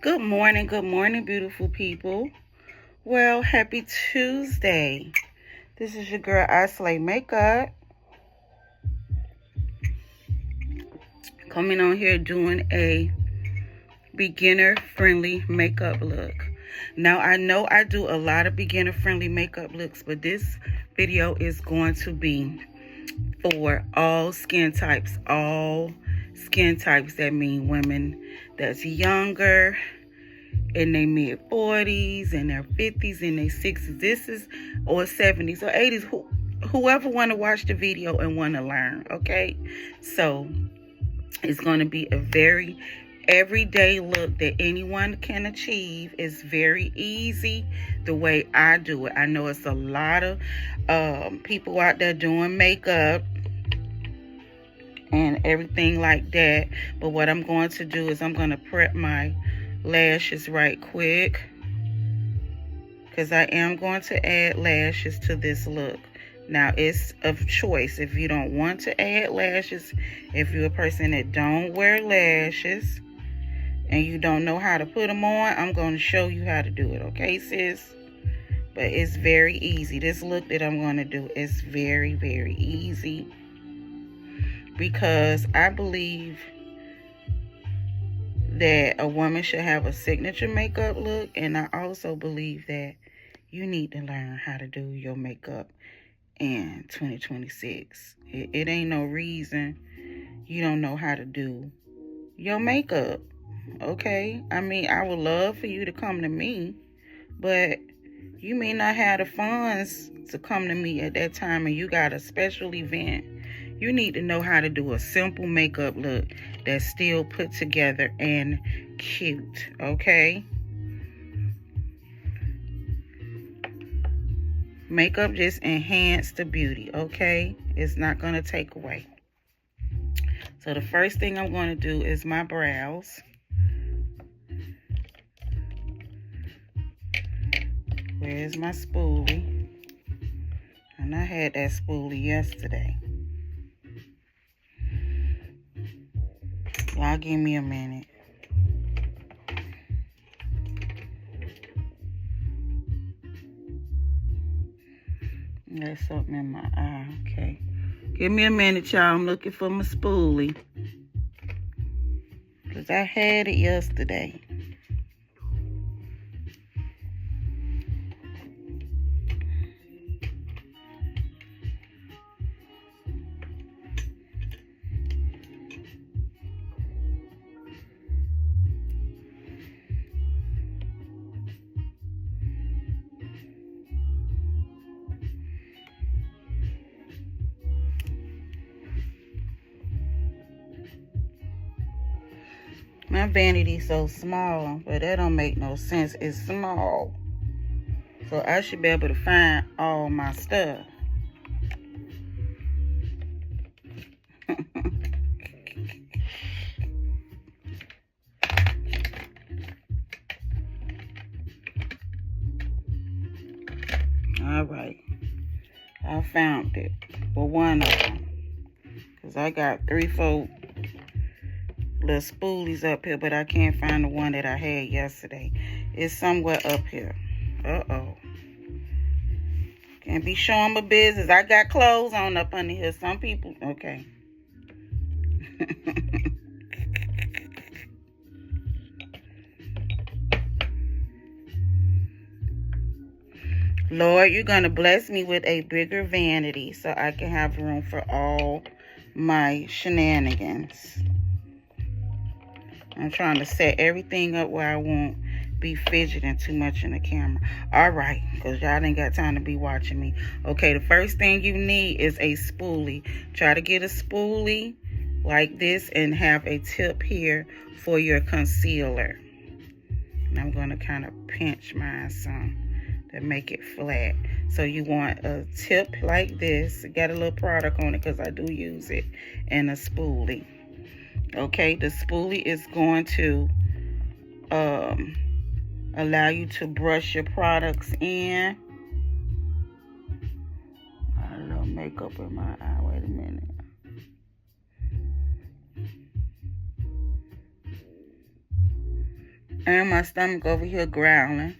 Good morning, beautiful people. Well, happy Tuesday. This is your girl, I Slay Makeup. Coming on here doing a beginner-friendly makeup look. Now, I know I do a lot of beginner-friendly makeup looks, but this video is going to be for all skin types. All skin types, that mean women that's younger, in their mid 40s, in their 50s, in their 60s. This is, or 70s or 80s. Whoever want to watch the video and want to learn, okay? So it's going to be a very everyday look that anyone can achieve. It's very easy the way I do it. I know it's a lot of people out there doing makeup and everything like that, but what I'm going to do is I'm going to prep my lashes right quick, because I am going to add lashes to this look. Now, it's of choice. If you don't want to add lashes, if you're a person that don't wear lashes and you don't know how to put them on, I'm going to show you how to do it, okay, sis? But it's very easy. This look that I'm going to do is very, very easy, because I believe that a woman should have a signature makeup look, and I also believe that you need to learn how to do your makeup in 2026. It ain't no reason you don't know how to do your makeup, okay? I mean, I would love for you to come to me, but you may not have the funds to come to me at that time, and you got a special event. You need to know how to do a simple makeup look that's still put together and cute, okay? Makeup just enhance the beauty, okay? It's not going to take away. So the first thing I'm going to do is my brows. Where's my spoolie? And I had that spoolie yesterday. Y'all give me a minute. There's something in my eye. Okay. Give me a minute, y'all. I'm looking for my spoolie, because I had it yesterday. My vanity's so small, but that don't make no sense. It's small, so I should be able to find all my stuff. All right, I found it. Well, one of them, because I got 3-4 little spoolies up here, but I can't find the one that I had yesterday. It's somewhere up here. Uh-oh. Can't be showing my business. I got clothes on up under here. Some people, okay. Lord, you're going to bless me with a bigger vanity so I can have room for all my shenanigans. I'm trying to set everything up where I won't be fidgeting too much in the camera. All right, because y'all ain't got time to be watching me. Okay, the first thing you need is a spoolie. Try to get a spoolie like this and have a tip here for your concealer. And I'm going to kind of pinch mine some to make it flat. So you want a tip like this. Got a little product on it because I do use it. And a spoolie. Okay, the spoolie is going to allow you to brush your products in. Got a little makeup in my eye. Wait a minute. And my stomach over here growling.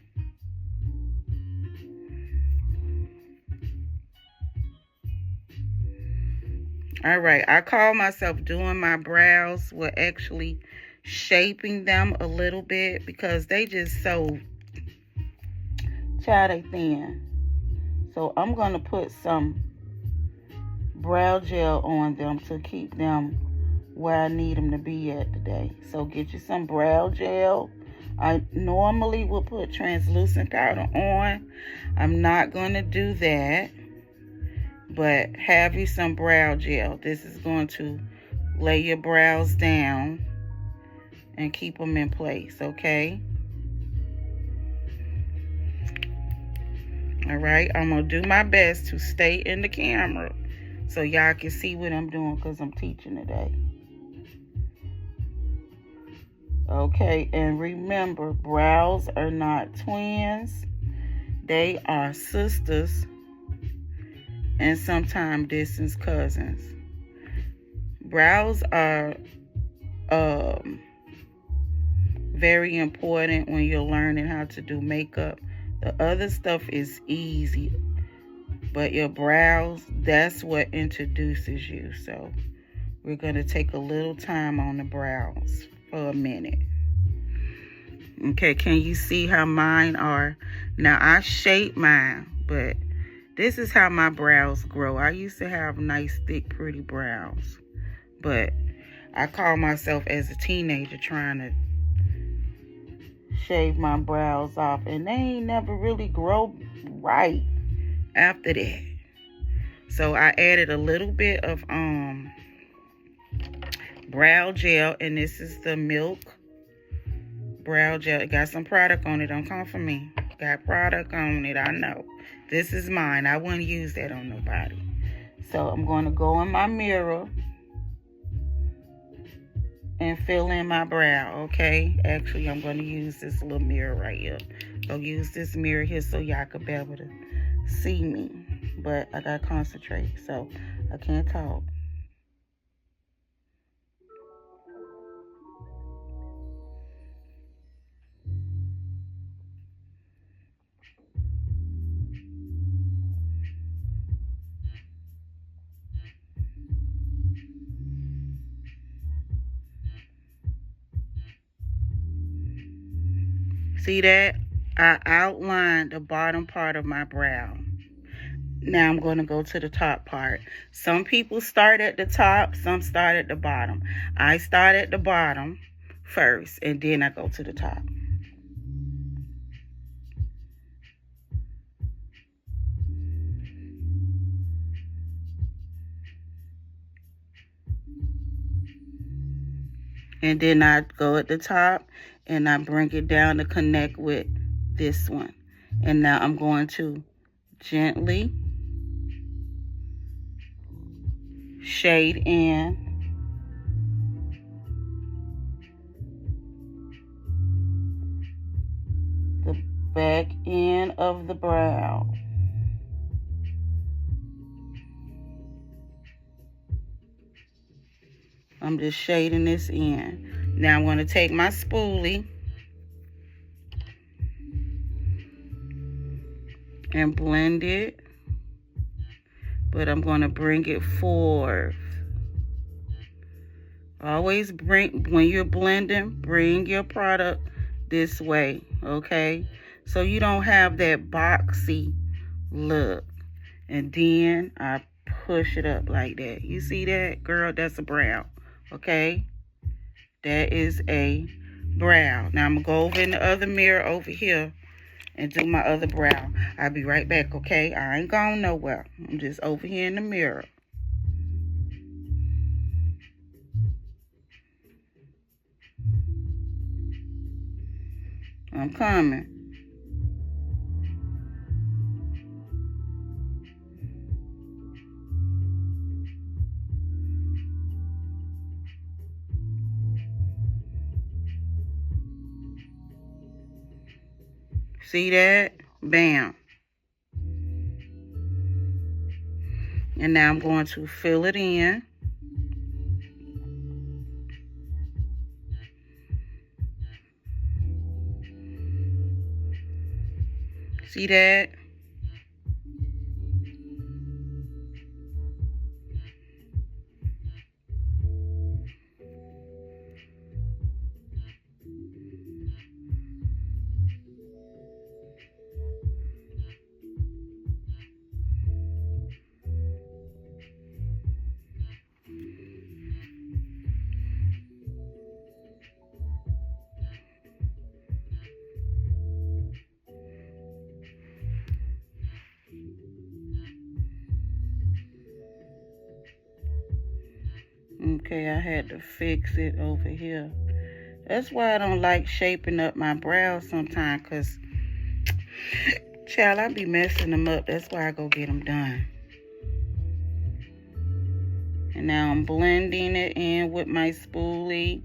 All right, I call myself doing my brows with actually shaping them a little bit because they just so chatty thin. So I'm going to put some brow gel on them to keep them where I need them to be at today. So get you some brow gel. I normally would put translucent powder on. I'm not going to do that. But have you some brow gel. This is going to lay your brows down and keep them in place, okay? All right, I'm going to do my best to stay in the camera so y'all can see what I'm doing because I'm teaching today. Okay, and remember, brows are not twins. They are sisters and sometimes distant cousins. Brows are very important when you're learning how to do makeup. The other stuff is easy, but your brows, that's what introduces you. So we're going to take a little time on the brows for a minute. Okay, can you see how mine are? Now, I shape mine, but this is how my brows grow. I used to have nice, thick, pretty brows, but I call myself as a teenager trying to shave my brows off, and they ain't never really grow right after that. So I added a little bit of brow gel, and this is the Milk brow gel. It got some product on it. Don't come for me. Got product on it, I know. This is mine. I wouldn't use that on nobody. So I'm going to go in my mirror and fill in my brow, okay? Actually, I'm going to use this little mirror right here. I'll use this mirror here so y'all can be able to see me. But I got to concentrate, so I can't talk. See that? I outlined the bottom part of my brow. Now I'm going to go to the top part. Some people start at the top, some start at the bottom. I start at the bottom first, and then I go to the top. And then I go at the top, and I bring it down to connect with this one. And now I'm going to gently shade in the back end of the brow. I'm just shading this in. Now I'm going to take my spoolie and blend it, but I'm going to bring it forward. Always when you're blending, bring your product this way, okay? So you don't have that boxy look. And then I push it up like that. You see that, girl? That's a brow, okay? That is a brow. Now I'm going to go over in the other mirror over here and do my other brow. I'll be right back, okay? I ain't going nowhere. I'm just over here in the mirror. I'm coming. See that? Bam. And now I'm going to fill it in. See that? Okay, I had to fix it over here. That's why I don't like shaping up my brows sometimes, because, child, I be messing them up. That's why I go get them done. And now I'm blending it in with my spoolie.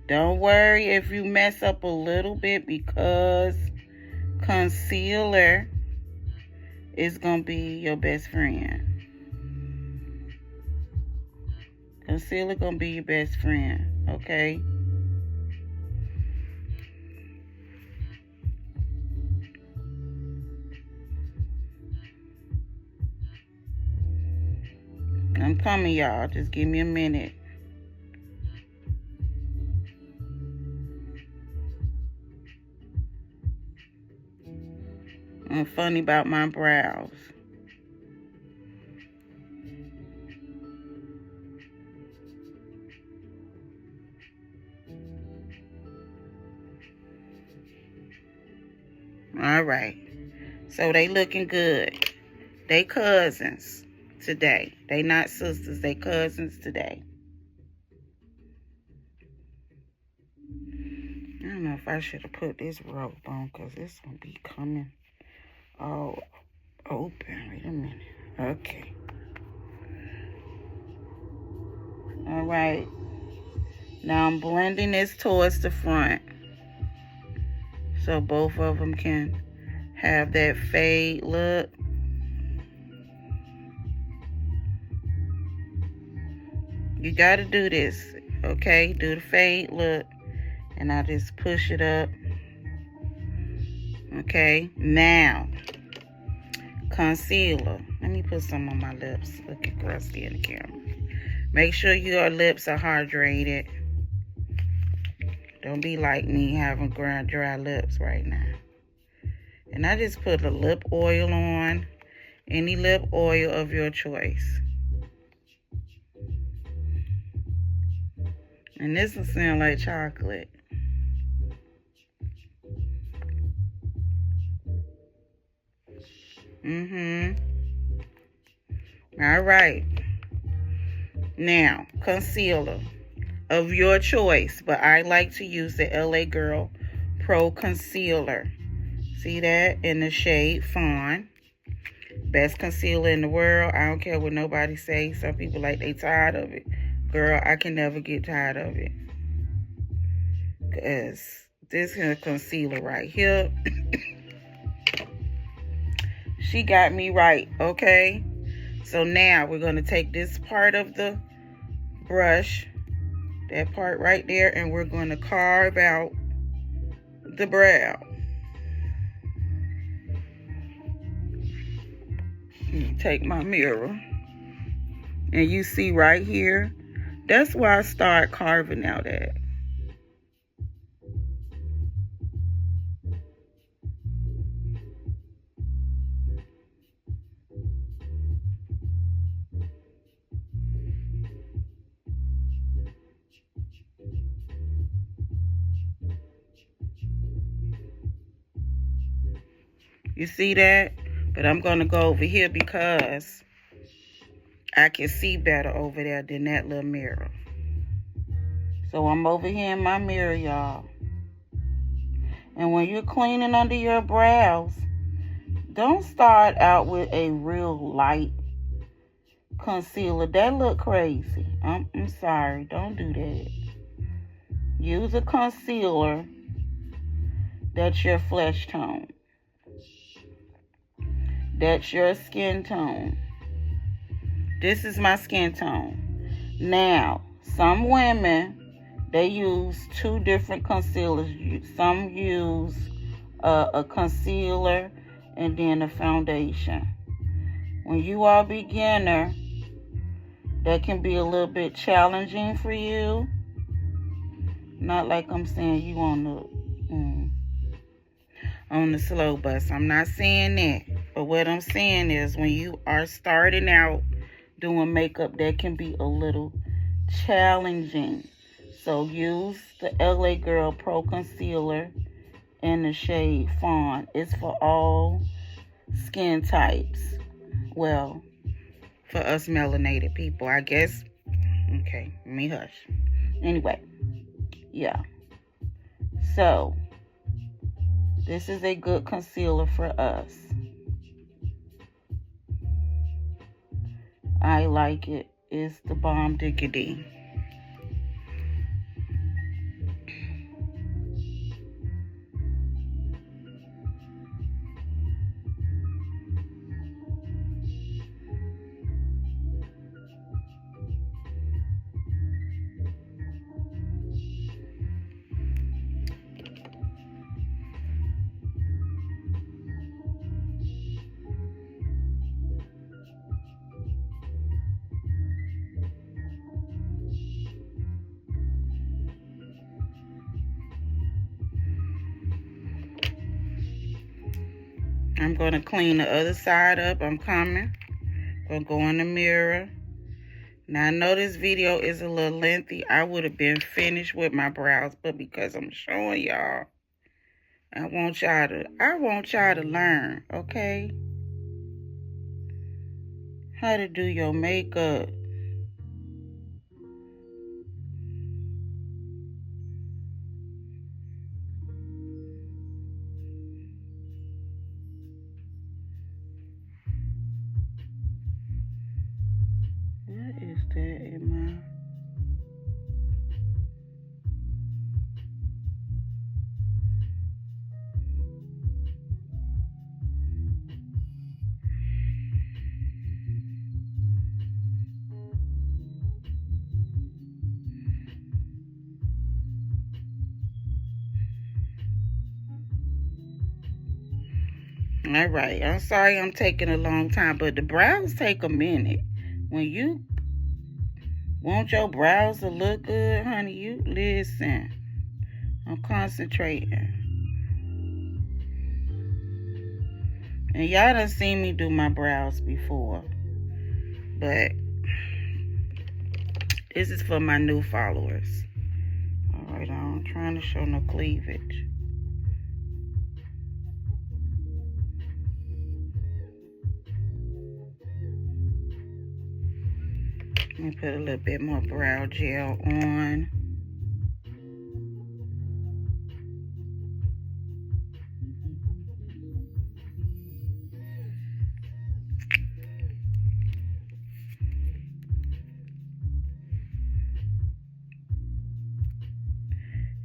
Don't worry if you mess up a little bit, because concealer is going to be your best friend. Concealer going to be your best friend, okay? I'm coming, y'all. Just give me a minute. I'm funny about my brows. All right. So they looking good. They cousins today. They not sisters. They cousins today. I don't know if I should have put this rope on, because it's going to be coming all open. Wait a minute. Okay. All right. Now I'm blending this towards the front, so both of them can have that fade look. You got to do this, okay? Do the fade look. And I just push it up. Okay, now, concealer. Let me put some on my lips. Look at crusty in the camera. Make sure your lips are hydrated. Don't be like me having dry lips right now. And I just put a lip oil on. Any lip oil of your choice. And this will sound like chocolate. All right. Now, concealer of your choice, but I like to use the LA Girl Pro Concealer. See that? In the shade Fawn. Best concealer in the world. I don't care what nobody say. Some people like they tired of it. Girl, I can never get tired of it. Because this is a concealer right here. She got me right, okay? So now we're going to take this part of the brush, that part right there, and we're going to carve out the brow. Take my mirror. And you see right here, that's where I start carving out at. You see that? But I'm going to go over here because I can see better over there than that little mirror. So I'm over here in my mirror, y'all. And when you're cleaning under your brows, don't start out with a real light concealer. That look crazy. I'm sorry. Don't do that. Use a concealer that's your flesh tone. That's your skin tone. This is my skin tone. Now, some women, they use two different concealers. Some use a concealer, and then a foundation. When you are a beginner, that can be a little bit challenging for you. Not like I'm saying you on the slow bus. I'm not saying that. But what I'm saying is when you are starting out doing makeup, that can be a little challenging. So use the LA Girl Pro Concealer in the shade Fawn. It's for all skin types. Well, for us melanated people, I guess. Okay, let me hush. Anyway, yeah. So, this is a good concealer for us. I like it. It's the Bomb Diggity. I'm going to clean the other side up. I'm coming. Gonna go in the mirror. Now, I know this video is a little lengthy. I would have been finished with my brows, but because I'm showing y'all, I want y'all to learn, okay? How to do your makeup. What is that in my... All right, I'm sorry I'm taking a long time, but the brows take a minute. When you want your brows to look good, honey, you listen. I'm concentrating. And y'all done seen me do my brows before, but this is for my new followers. All right, I'm trying to show no cleavage. Let me put a little bit more brow gel on.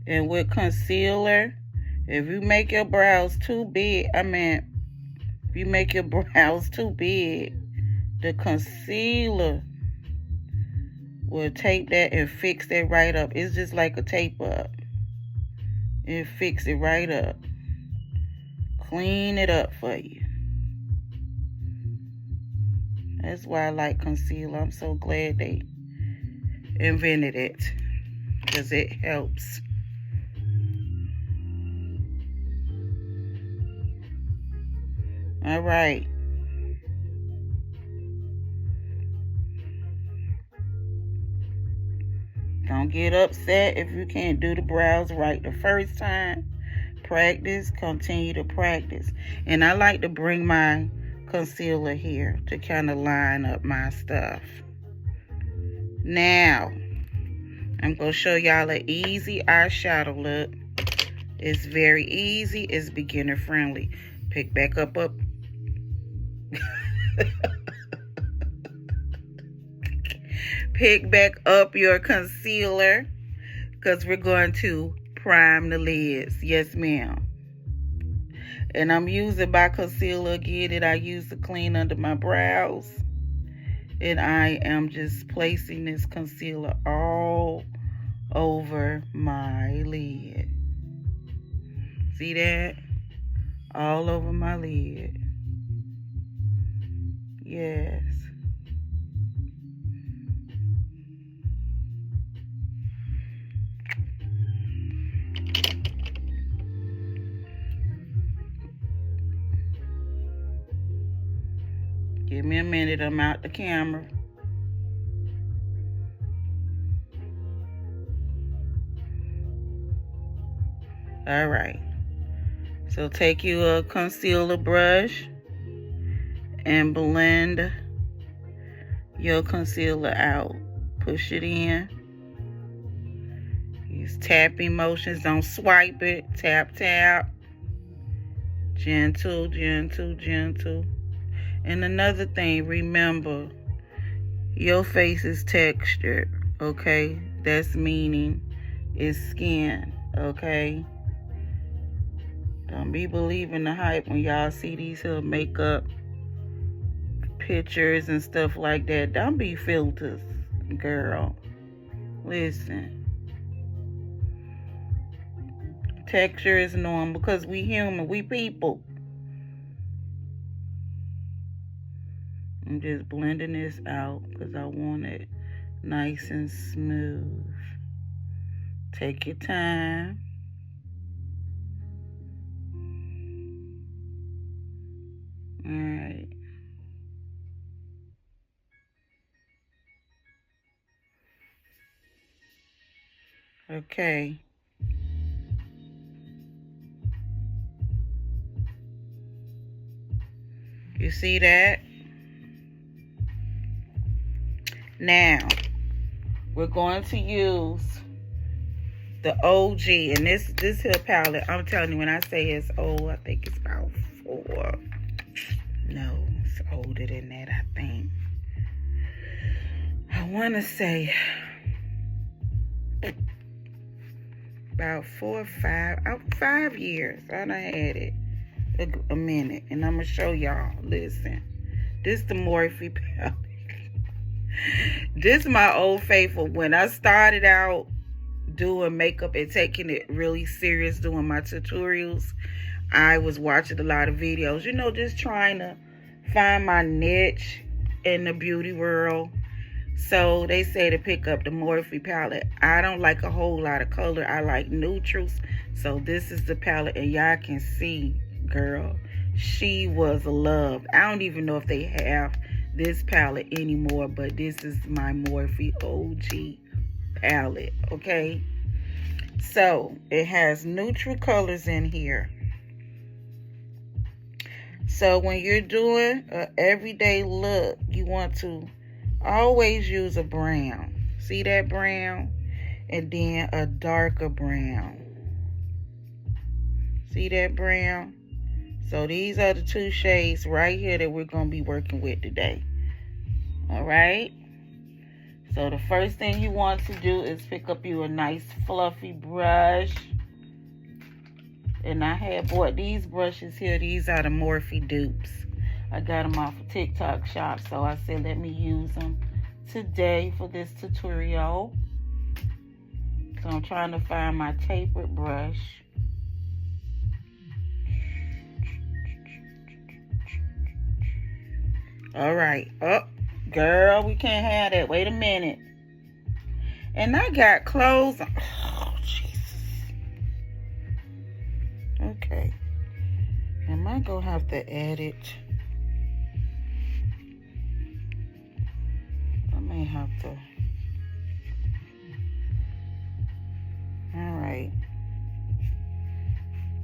And with concealer, if you make your brows too big, if you make your brows too big, the concealer will tape that and fix that right up. It's just like a tape up. It fix it right up. Clean it up for you. That's why I like concealer. I'm so glad they invented it, because it helps. All right. Don't get upset if you can't do the brows right the first time. Practice, continue to practice. And I like to bring my concealer here to kind of line up my stuff. Now, I'm going to show y'all an easy eyeshadow look. It's very easy. It's beginner friendly. Pick back up. Pick back up your concealer, because we're going to prime the lids. Yes, ma'am. And I'm using my concealer again that I use to clean under my brows. And I am just placing this concealer all over my lid. See that? all over my lid. Yes. Give me a minute, I'm out the camera. All right. So take you a concealer brush and blend your concealer out. Push it in. Use tapping motions. Don't swipe it. Tap, tap. Gentle, gentle, gentle. And another thing, remember, your face is textured, okay? That's meaning it's skin, okay? Don't be believing the hype when y'all see these here makeup pictures and stuff like that. Don't be filters, girl. Listen. Texture is normal because we human, we people. I'm just blending this out because I want it nice and smooth. Take your time. All right. Okay. You see that? Now, we're going to use the OG, and this here palette, I'm telling you, when I say it's old, I think it's about 4. No, it's older than that, I think. I want to say about 4 or 5 years. I done had it a minute, and I'm going to show y'all. Listen, this the Morphe palette. This is my old faithful. When I started out doing makeup and taking it really serious, doing my tutorials, I was watching a lot of videos, you know, just trying to find my niche in the beauty world. So they say to pick up the Morphe palette. I don't like a whole lot of color. I like neutrals. So this is the palette, and y'all can see, girl, she was loved. I don't even know if they have this palette anymore, but this is my Morphe OG palette, okay? So it has neutral colors in here. So when you're doing an everyday look, you want to always use a brown. See that brown? And then a darker brown. See that brown? So these are the 2 shades right here that we're going to be working with today. All right? So the first thing you want to do is pick up you a nice fluffy brush. And I had bought these brushes here. These are the Morphe dupes. I got them off of TikTok shop. So I said, let me use them today for this tutorial. So I'm trying to find my tapered brush. All right. Oh, girl, we can't have that. Wait a minute. And I got clothes on. Oh, Jesus. Okay. Am I going to have to edit? I may have to. All right.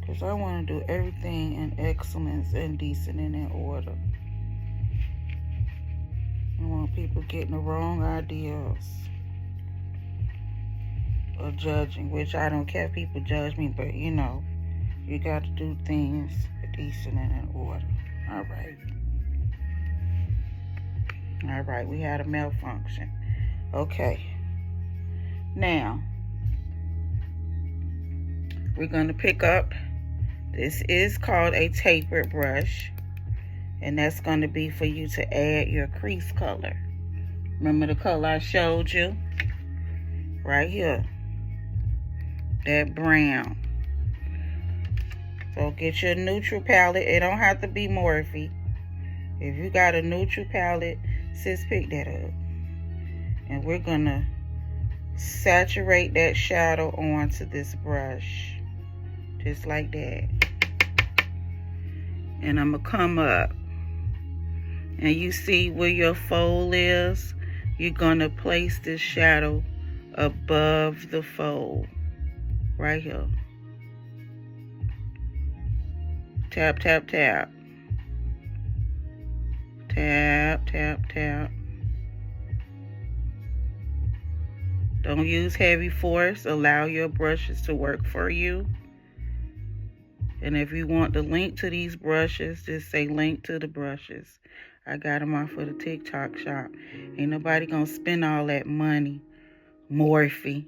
Because I want to do everything in excellence and decent and in order. I don't want people getting the wrong ideas or judging, which I don't care if people judge me, but you know, you got to do things decent and in order. All right. All right, we had a malfunction. Okay. Now, we're going to pick up, this is called a tapered brush. And that's going to be for you to add your crease color. Remember the color I showed you? Right here. That brown. So get your neutral palette. It don't have to be Morphe. If you got a neutral palette, sis, pick that up. And we're gonna saturate that shadow onto this brush. Just like that. And I'm gonna come up. And you see where your fold is? You're gonna place this shadow above the fold. Right here. Tap, tap, tap. Tap, tap, tap. Don't use heavy force. Allow your brushes to work for you. And if you want the link to these brushes, just say link to the brushes. I got them off of the TikTok shop. Ain't nobody gonna spend all that money, Morphe,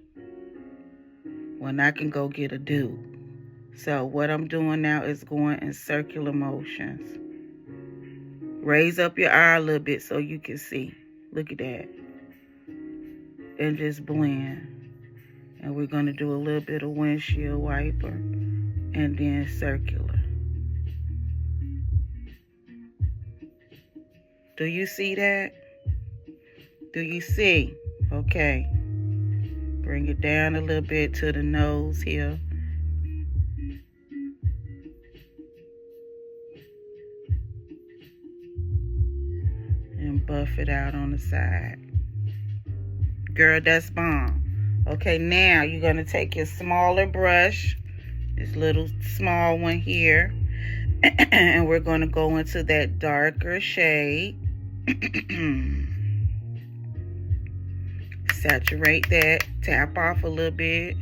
when I can go get a dupe. So what I'm doing now is going in circular motions. Raise up your eye a little bit so you can see. Look at that. And just blend. And we're going to do a little bit of windshield wiper. And then circular. Do you see that? Do you see? Okay. Bring it down a little bit to the nose here. And buff it out on the side. Girl, that's bomb. Okay, now you're going to take your smaller brush, this little small one here, and we're going to go into that darker shade. Saturate that, tap off a little bit.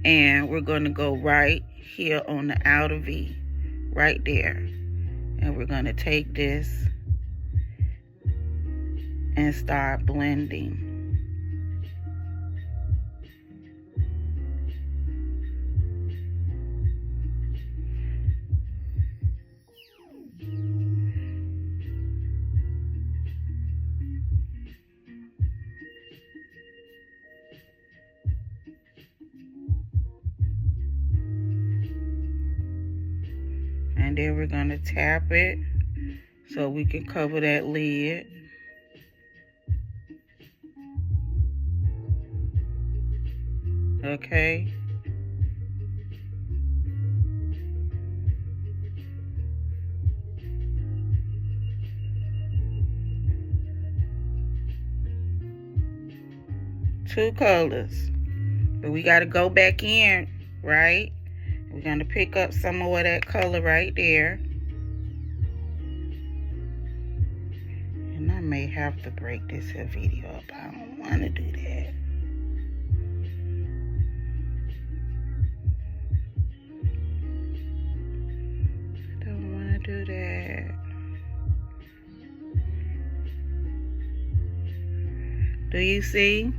And we're going to go right here on the outer V, right there. And we're going to take this and start blending. And then we're going to tap it so we can cover that lid. Okay. Two colors. But we got to go back in, right? We're going to pick up some more of that color right there. And I may have to break this here video up. I don't want to do that. I don't want to do that. Do you see?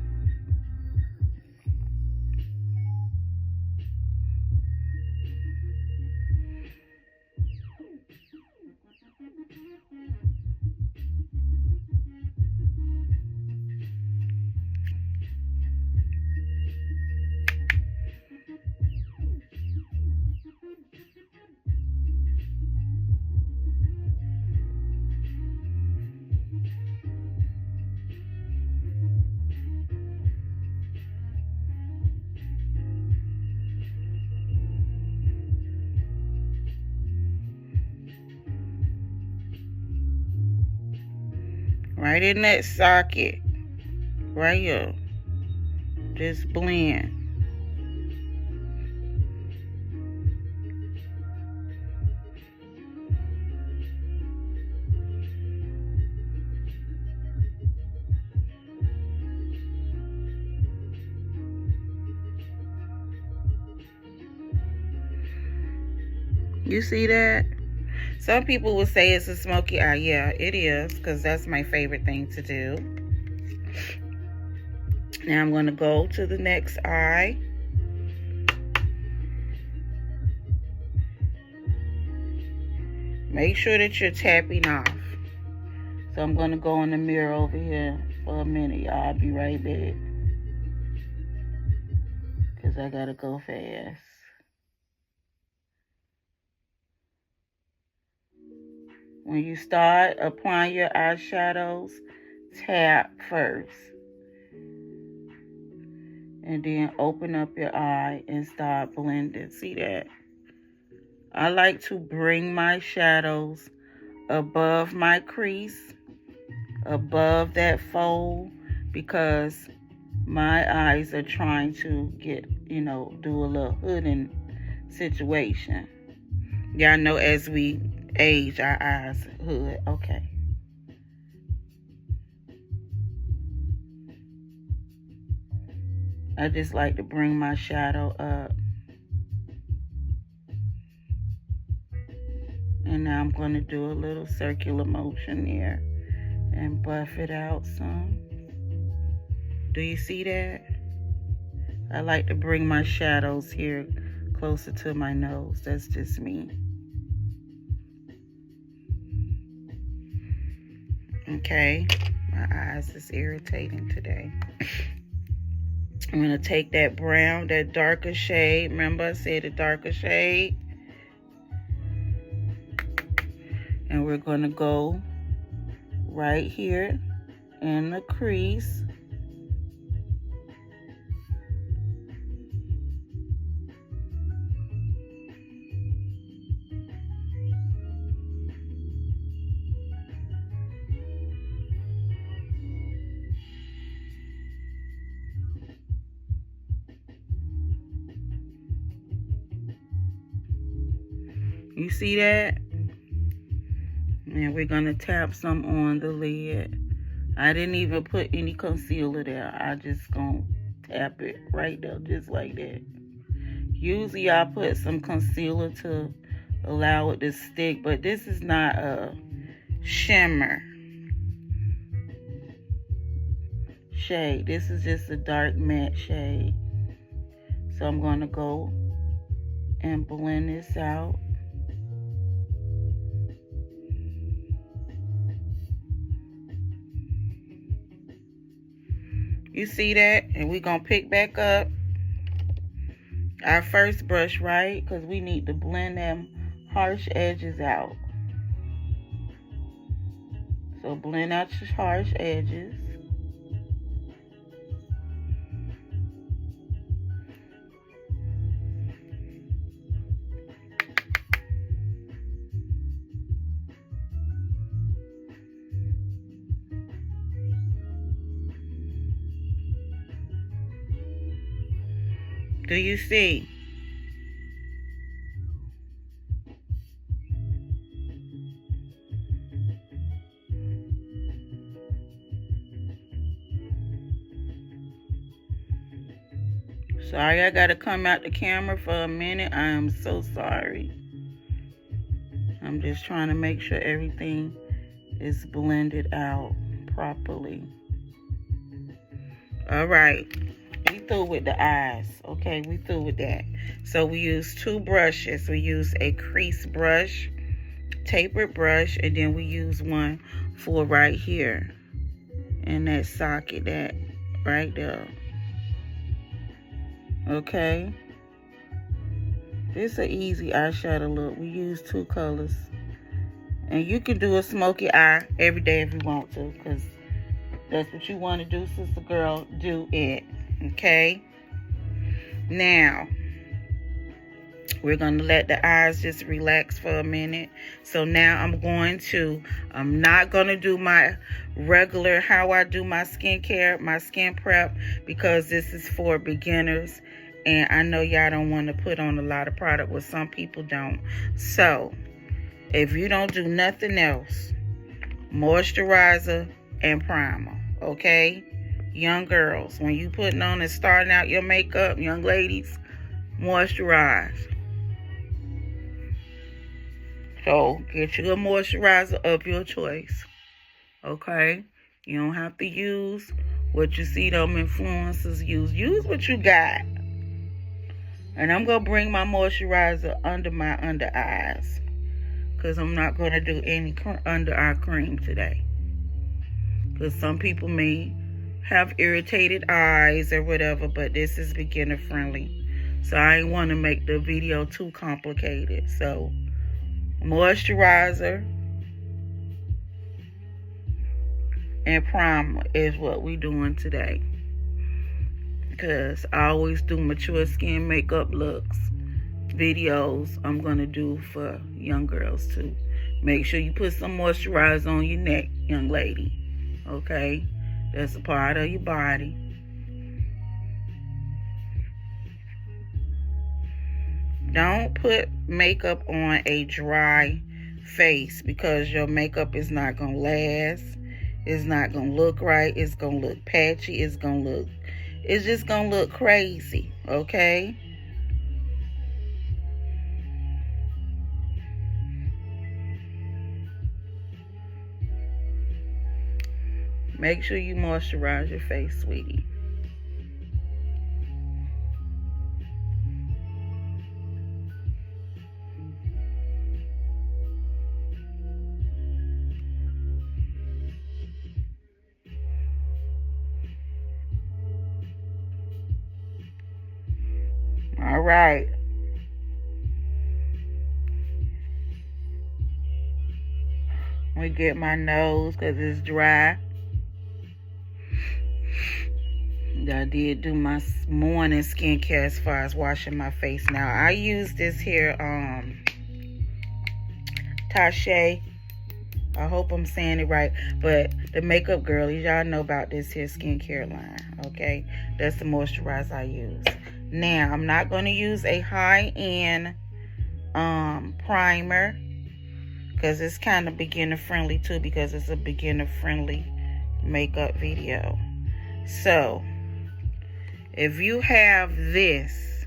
Right in that socket. Right here. Just blend. You see that? Some people would say it's a smoky eye. Yeah, it is, because that's my favorite thing to do. Now I'm going to go to the next eye. Make sure that you're tapping off. So I'm going to go in the mirror over here for a minute, y'all. I'll be right back. I gotta go fast. When you start applying your eyeshadows, tap first. And then open up your eye and start blending. See that? I like to bring my shadows above my crease, above that fold, because my eyes are trying to get, do a little hooding situation. Y'all know as we age, our eyes hood. Okay. I just like to bring my shadow up. And now I'm going to do a little circular motion there and buff it out some. Do you see that? I like to bring my shadows here closer to my nose. That's just me. Okay, my eyes is irritating today. I'm going to take that brown, that darker shade. Remember I said the darker shade? And we're going to go right here in the crease. You see that? And we're going to tap some on the lid. I didn't even put any concealer there. I just going to tap it right there, just like that. Usually I put some concealer to allow it to stick, but this is not a shimmer shade. This is just a dark matte shade. So I'm going to go and blend this out. You see that? And we're going to pick back up our first brush, right? Because we need to blend them harsh edges out. So blend out your harsh edges. Do you see? Sorry, I gotta come out the camera for a minute. I am so sorry. I'm just trying to make sure everything is blended out properly. All right. We through with the eyes. Okay, we through with that. So we use two brushes. We use a crease brush, tapered brush, and then we use one for right here in that socket, that right there. Okay, this is an easy eyeshadow look. We use two colors, and you can do a smoky eye every day if you want to, because that's what you want to do, sister girl. Do it. Okay, now we're going to let the eyes just relax for a minute. So now I'm not going to do my regular how I do my skincare, my skin prep, because this is for beginners. And I know y'all don't want to put on a lot of product, but some people don't. So if you don't do nothing else, moisturizer and primer, okay? Young girls, when you putting on and starting out your makeup, young ladies, moisturize. So get you a moisturizer of your choice, okay? You don't have to use what you see them influencers use. Use what you got. And I'm going to bring my moisturizer under my under eyes, because I'm not going to do any under eye cream today. Because some people may have irritated eyes or whatever, but this is beginner friendly. So I ain't want to make the video too complicated. So moisturizer and primer is what we doing today. Because I always do mature skin makeup looks videos. I'm going to do for young girls too. Make sure you put some moisturizer on your neck, young lady. Okay? That's a part of your body. Don't put makeup on a dry face because your makeup is not going to last. It's not going to look right. It's going to look patchy. It's just going to look crazy. Okay? Make sure you moisturize your face, sweetie. All right. Let me get my nose because it's dry. I did do my morning skincare as far as washing my face. Now, I use this here, Tache. I hope I'm saying it right. But the Makeup Girlies, y'all know about this here skincare line, okay? That's the moisturizer I use. Now, I'm not going to use a high-end primer because it's kind of beginner-friendly too, because it's a beginner-friendly makeup video. So, if you have this,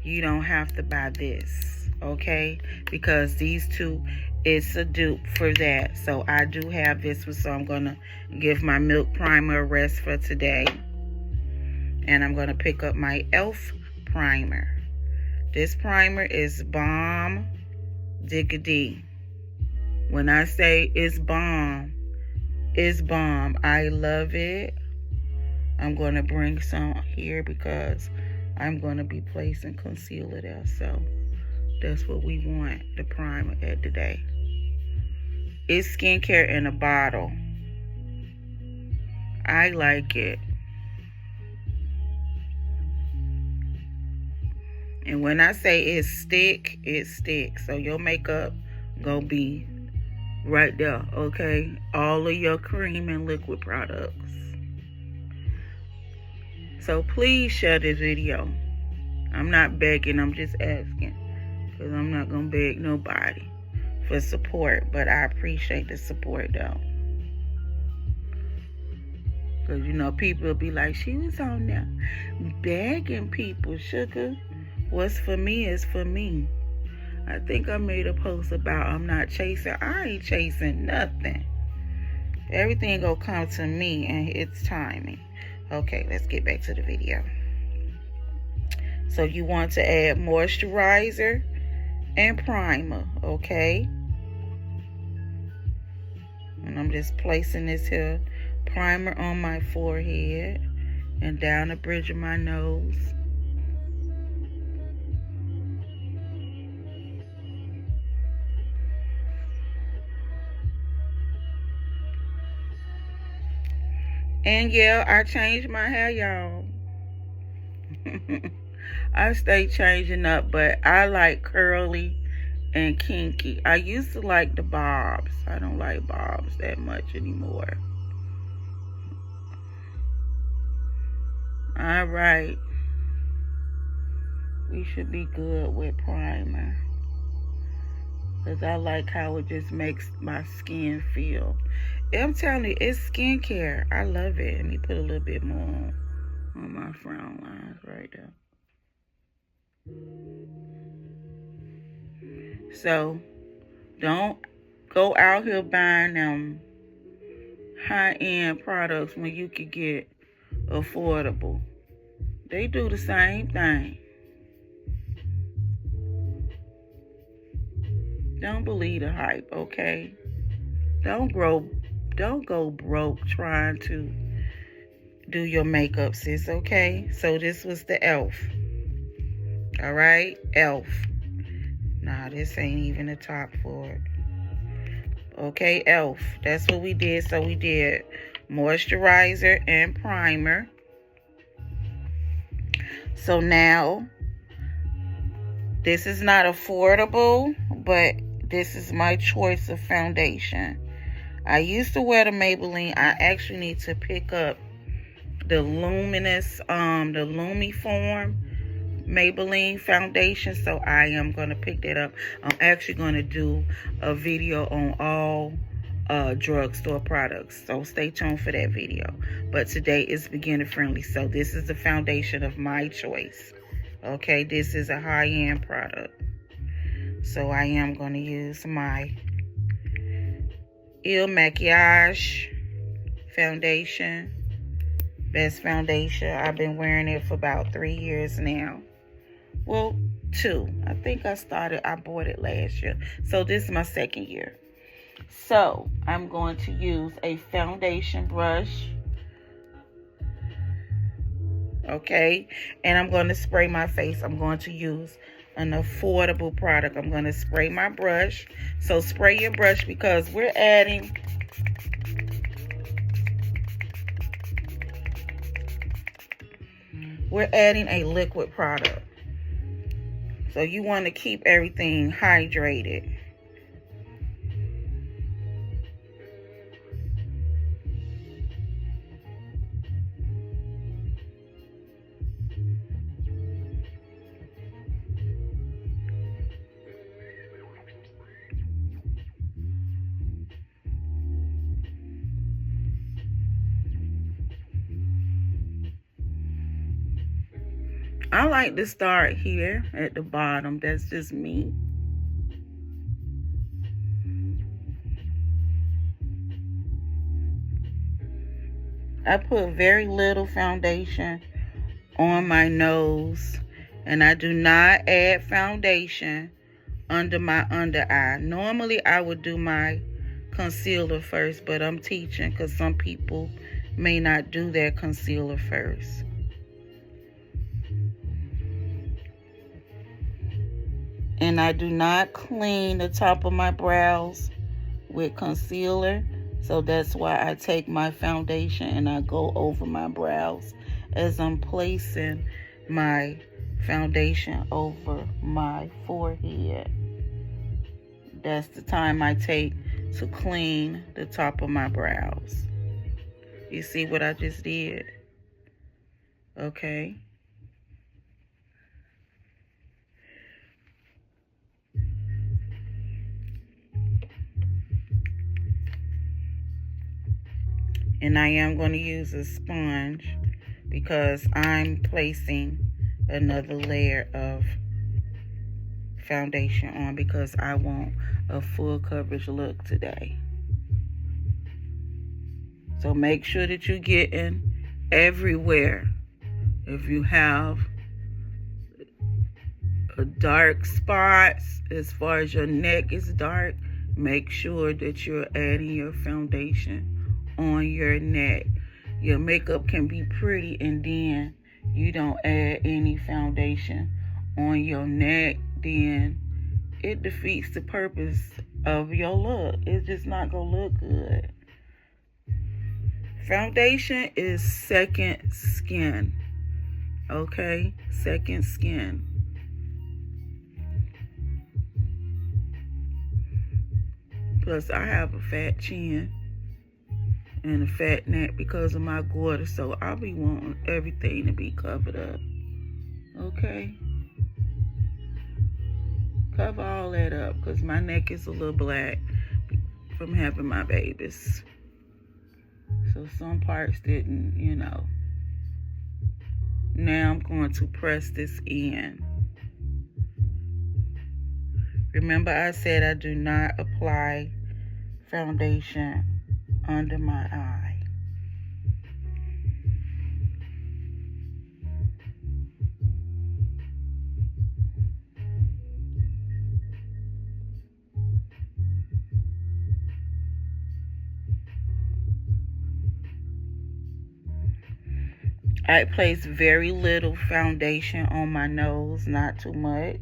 you don't have to buy this, okay? Because these two, it's a dupe for that. So I do have this one, so I'm going to give my Milk Primer a rest for today. And I'm going to pick up my e.l.f. primer. This primer is bomb diggity. When I say it's bomb, it's bomb. I love it. I'm going to bring some here because I'm going to be placing concealer there. So that's what we want the primer at today. It's skincare in a bottle. I like it. And when I say it sticks. So your makeup gonna be right there, okay? All of your cream and liquid products. So please share this video. I'm not begging, I'm just asking. Because I'm not going to beg nobody for support. But I appreciate the support though. Because you know, people will be like, she was on there begging people, sugar. What's for me is for me. I think I made a post about I'm not chasing. I ain't chasing nothing. Everything gonna come to me and it's timing. Okay, let's get back to the video. So you want to add moisturizer and primer, okay? And I'm just placing this here primer on my forehead and down the bridge of my nose. And yeah, I changed my hair, y'all. I stay changing up, but I like curly and kinky. I used to like the bobs. I don't like bobs that much anymore. All right. We should be good with primer. Because I like how it just makes my skin feel. I'm telling you, it's skincare. I love it. Let me put a little bit more on my frown lines right there. So, don't go out here buying them high-end products when you could get affordable. They do the same thing. Don't believe the hype, okay? Don't go broke trying to do your makeup, sis, okay? So this was the e.l.f. All right, e.l.f. Nah, this ain't even the top for it. Okay, e.l.f. That's what we did. So we did moisturizer and primer. So now, this is not affordable, but this is my choice of foundation. I used to wear the Maybelline. I actually need to pick up the Luminous, the Lumiform Maybelline foundation. So I am going to pick that up. I'm actually going to do a video on all drugstore products. So stay tuned for that video. But today is beginner friendly. So this is the foundation of my choice. Okay, this is a high-end product. So I am going to use my Il Makiage foundation. Best foundation. I've been wearing it for about 3 years now. Well, 2. I think I bought it last year. So this is my 2nd year. So I'm going to use a foundation brush. Okay. And I'm going to spray my face. I'm going to use an affordable product. I'm going to spray my brush. So spray your brush because we're adding a liquid product. So you want to keep everything hydrated. I like to start here at the bottom. That's just me. I put very little foundation on my nose, and I do not add foundation under my under eye. Normally, I would do my concealer first, but I'm teaching because some people may not do their concealer first. And I do not clean the top of my brows with concealer. So that's why I take my foundation and I go over my brows as I'm placing my foundation over my forehead. That's the time I take to clean the top of my brows. You see what I just did? Okay. And I am going to use a sponge because I'm placing another layer of foundation on because I want a full coverage look today. So make sure that you're getting everywhere. If you have a dark spots as far as your neck is dark, make sure that you're adding your foundation on your neck. Your makeup can be pretty and then you don't add any foundation on your neck, then it defeats the purpose of your look. It's just not gonna look good. Foundation is second skin. Okay? Second skin. Plus I have a fat chin and a fat neck because of my goiter, so I'll be wanting everything to be covered up. Okay? Cover all that up because my neck is a little black from having my babies. So some parts didn't, you know. Now I'm going to press this in. Remember I said I do not apply foundation under my eye. I place very little foundation on my nose, not too much.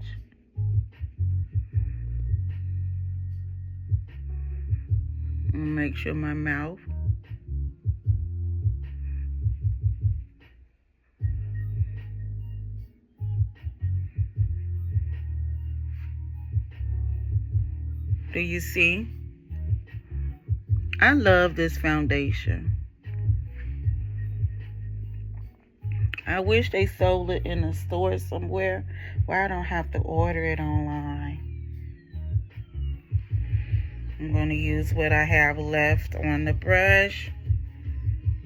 Make sure my mouth. Do you see? I love this foundation. I wish they sold it in a store somewhere where I don't have to order it online. I'm going to use what I have left on the brush.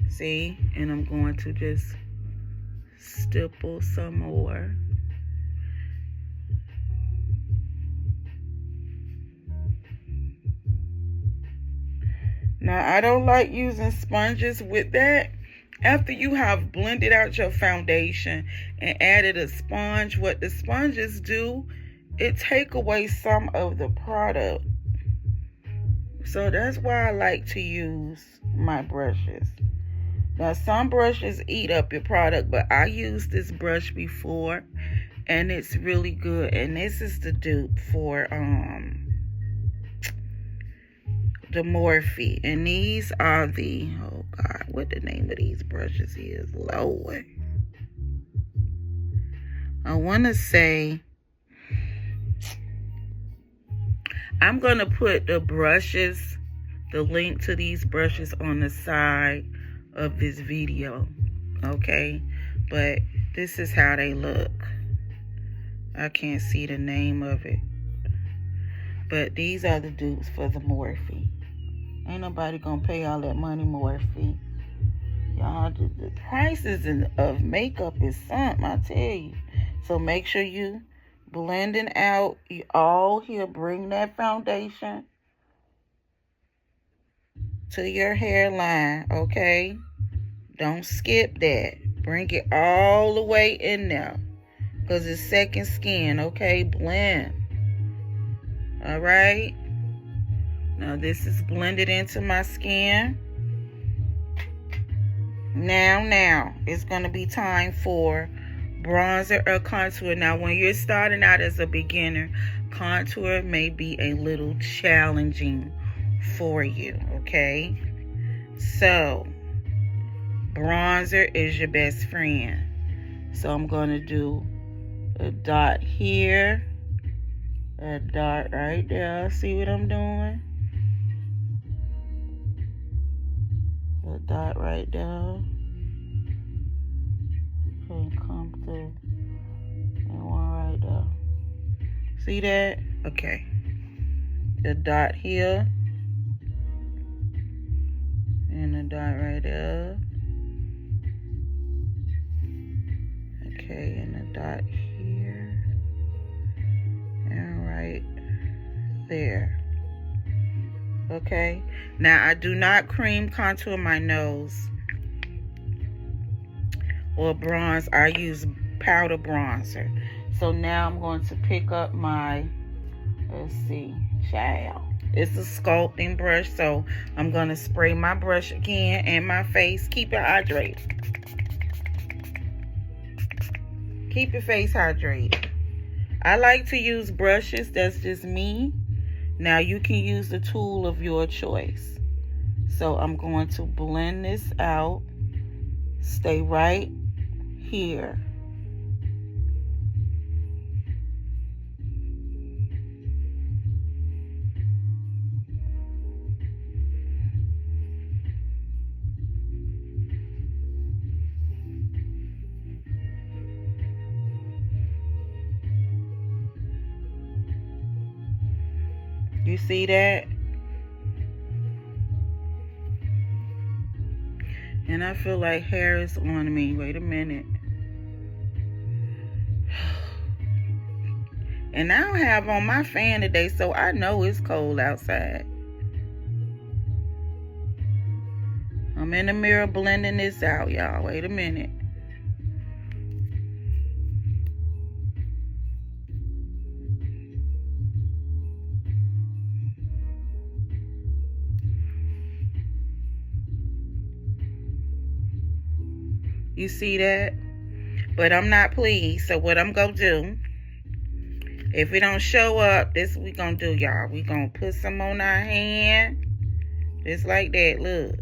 See? And I'm going to just stipple some more. Now, I don't like using sponges with that. After you have blended out your foundation and added a sponge, what the sponges do, it take away some of the product. So that's why I like to use my brushes. Now, some brushes eat up your product, but I used this brush before and it's really good. And this is the dupe for the Morphe, and these are the, oh God, what the name of these brushes is, Lord. I want to say, I'm going to put the brushes, the link to these brushes on the side of this video, okay? But this is how they look. I can't see the name of it. But these are the dupes for the Morphe. Ain't nobody gonna pay all that money, Morphe. Y'all, the prices of makeup is something, I tell you. So make sure you blending out all here. Bring that foundation to your hairline, okay? Don't skip that. Bring it all the way in there, because it's second skin, okay? Blend. All right? Now this is blended into my skin. Now it's going to be time for bronzer or contour. Now when you're starting out as a beginner, contour may be a little challenging for you, okay? So bronzer is your best friend. So I'm going to do a dot here, a dot right there. See what I'm doing? A dot right there. And come through. And one right there. See that? Okay. A dot here. And a dot right there. Okay, and a dot here. And right there. Okay, now I do not cream contour my nose or bronze. I use powder bronzer. So now I'm going to pick up my, let's see, child. It's a sculpting brush, so I'm going to spray my brush again and my face. Keep it hydrated. Keep your face hydrated. I like to use brushes. That's just me. Now you can use the tool of your choice. So I'm going to blend this out. Stay right here. You see that? And I feel like hair is on me. Wait a minute. And I don't have on my fan today, so I know it's cold outside. I'm in the mirror blending this out, y'all. Wait a minute. You see that? But I'm not pleased. So what I'm going to do, if it don't show up, this we going to do, y'all. We going to put some on our hand. Just like that. Look.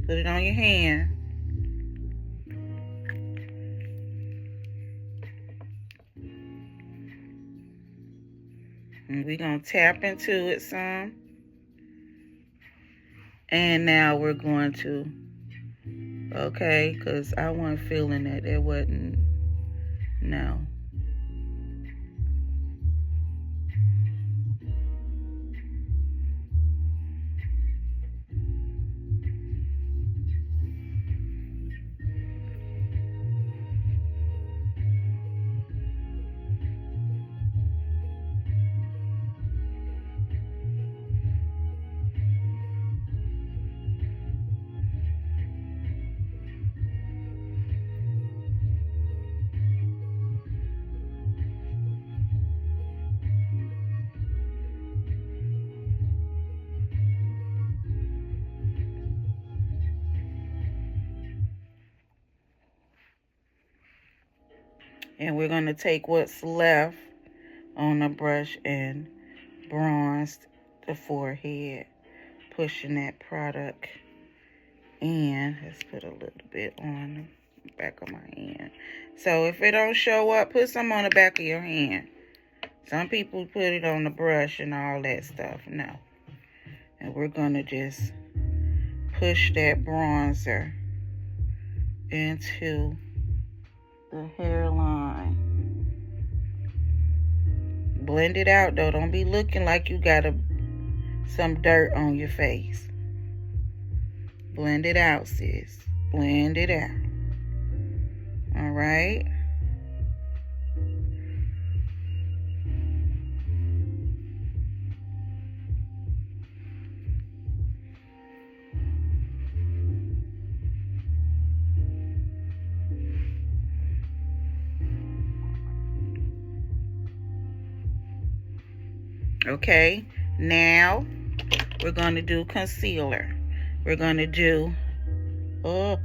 Put it on your hand. And we're going to tap into it some. And now we're going to, okay, because I wasn't feeling that. It wasn't, no. And we're going to take what's left on the brush and bronze the forehead, pushing that product in. Let's put a little bit on the back of my hand. So if it don't show up, put some on the back of your hand. Some people put it on the brush and all that stuff. No. And we're going to just push that bronzer into the hairline. Blend it out though. Don't be looking like you got some dirt on your face. Blend it out, sis. Blend it out. All right. Okay, now we're going to do concealer. We're going to do, I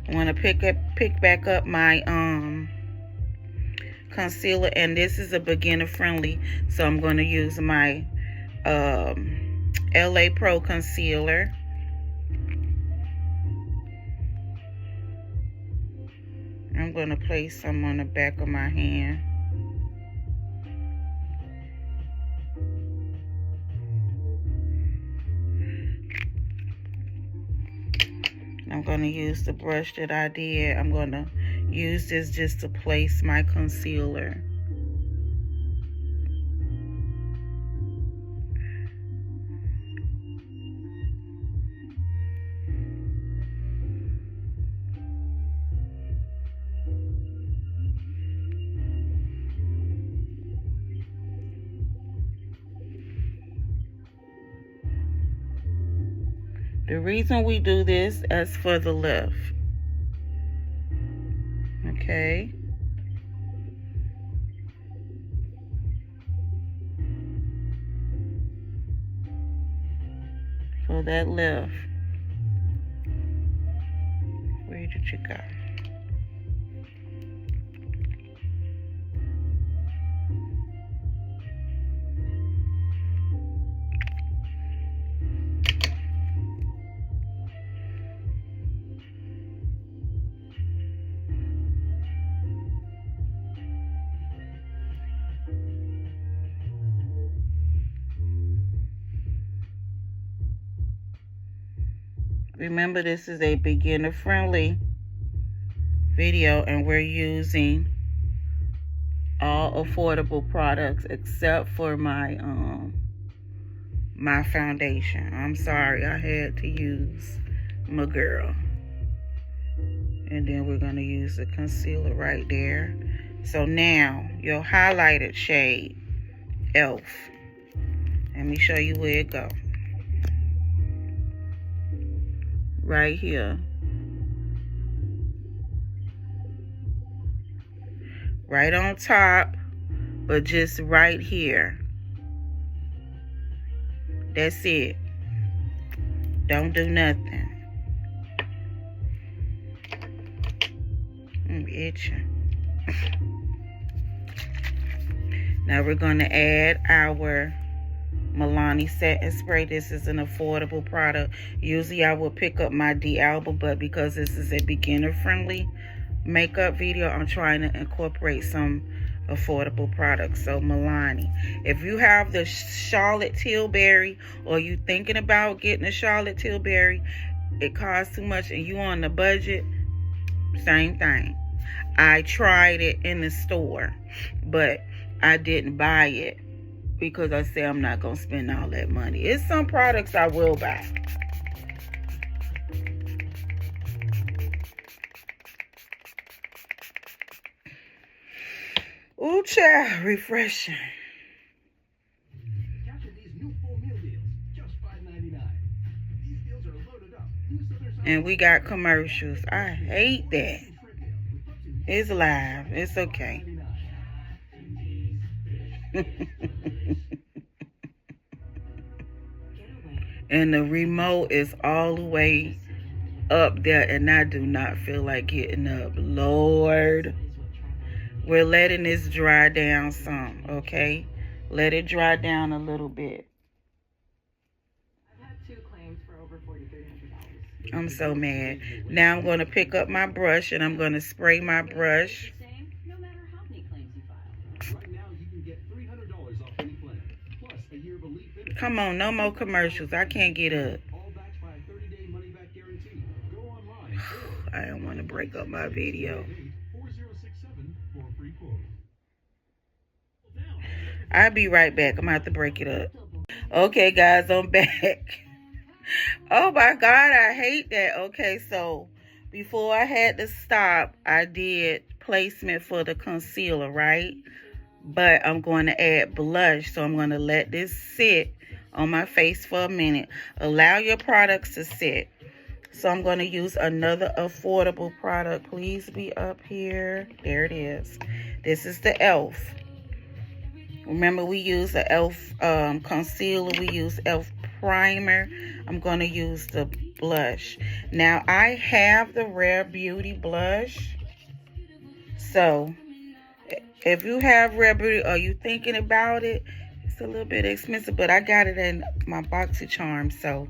want to pick back up my concealer, and this is a beginner friendly, so I'm going to use my LA Pro concealer. I'm going to place some on the back of my hand. I'm going to use the brush that I did. I'm going to use this just to place my concealer. The reason we do this is for the lift. Okay. For that lift. Where did you go? Remember, this is a beginner friendly video and we're using all affordable products except for my my foundation. I'm sorry, I had to use my girl. And then we're going to use the concealer right there. So now your highlighted shade, Elf. Let me show you where it go. Right here. Right on top, but just right here. That's it. Don't do nothing. itching. Now we're going to add our Milani setting spray. This is an affordable product. Usually I will pick up my D'Alba, but because this is a beginner friendly makeup video, I'm trying to incorporate some affordable products. So Milani, if you have the Charlotte Tilbury, or you thinking about getting a Charlotte Tilbury, it costs too much and you on the budget, same thing. I tried it in the store, but I didn't buy it because I said I'm not gonna spend all that money. It's some products I will buy. Ooh, child, refreshing. And we got commercials. I hate that. It's live. It's okay. And the remote is all the way up there, and I do not feel like getting up. Lord. We're letting this dry down some, okay? Let it dry down a little bit. I've had 2 claims for over $4,300. I'm so mad. Now I'm going to pick up my brush and I'm going to spray my brush. No matter how many claims you file. Right now you can get $300 off any plan, plus a year of elite benefits. Come on, no more commercials. I can't get up. All backed by a 30-day money-back guarantee. Go online. I don't want to break up my video. 4067 for a free quote. I'll be right back. I'm going to have to break it up. Okay, guys, I'm back. Oh, my God, I hate that. Okay, so before I had to stop, I did placement for the concealer, right? But I'm going to add blush, so I'm going to let this sit on my face for a minute. Allow your products to sit. So I'm going to use another affordable product. Please be up here. There it is. This is the e.l.f. Remember, we use the e.l.f. Concealer. We use e.l.f. primer. I'm going to use the blush. Now, I have the Rare Beauty blush. So, if you have Rare Beauty or you thinking about it, it's a little bit expensive, but I got it in my BoxyCharm. So,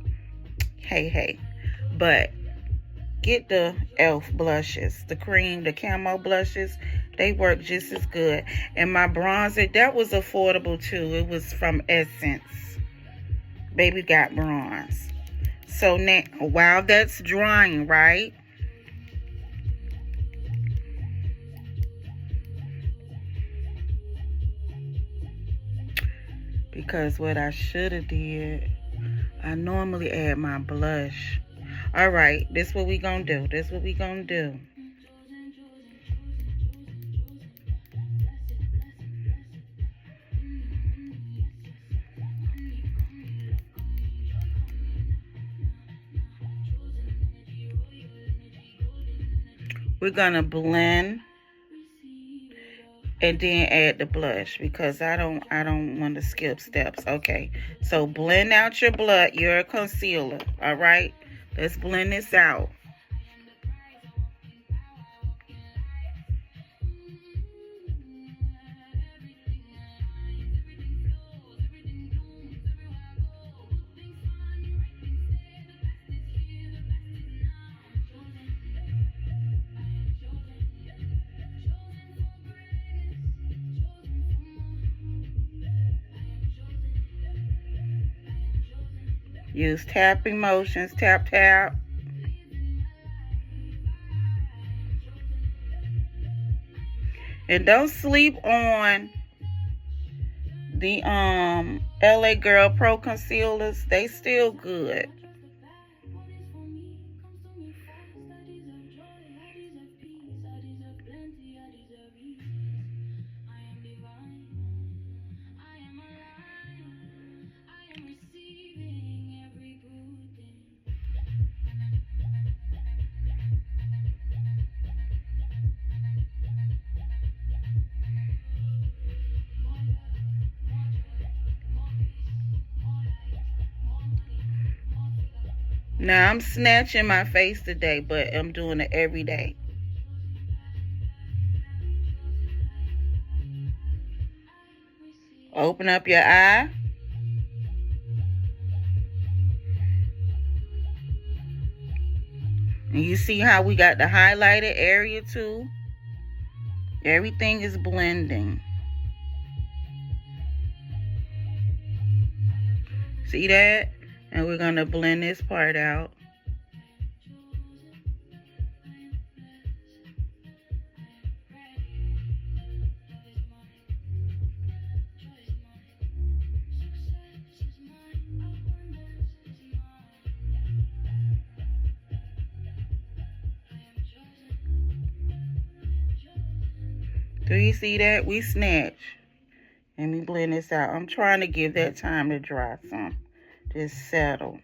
hey. But get the e.l.f. blushes, the cream, the camo blushes. They work just as good. And my bronzer, that was affordable too. It was from Essence. Baby got bronze. So now, while that's drying, right? Because what I should have did, I normally add my blush. All right, this what we gonna do. This what we gonna do. We're gonna blend and then add the blush because I don't want to skip steps. Okay, so blend out your concealer. All right, let's blend this out. Use tapping motions, tap, tap. And don't sleep on the LA Girl Pro Concealers. They still good. Now, I'm snatching my face today, but I'm doing it every day. Open up your eye. And you see how we got the highlighted area too? Everything is blending. See that? And we're going to blend this part out. Do you see that? We snatch. Let me blend this out. I'm trying to give that time to dry some. Just settle.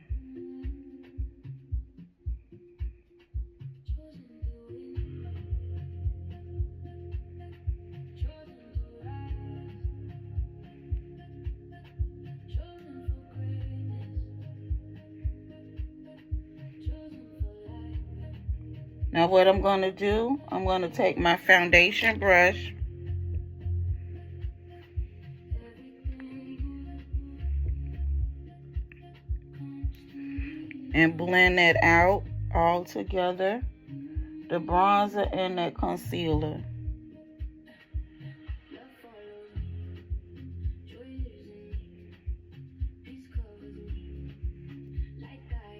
Now what I'm going to do, I'm going to take my foundation brush and blend that out all together, the bronzer and that concealer.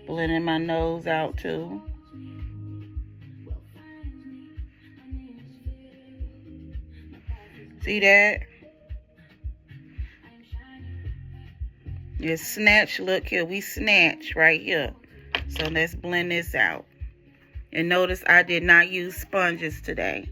Blending my nose out too. See that? Your snatch, look here, we snatch right here. So let's blend this out. And notice I did not use sponges today.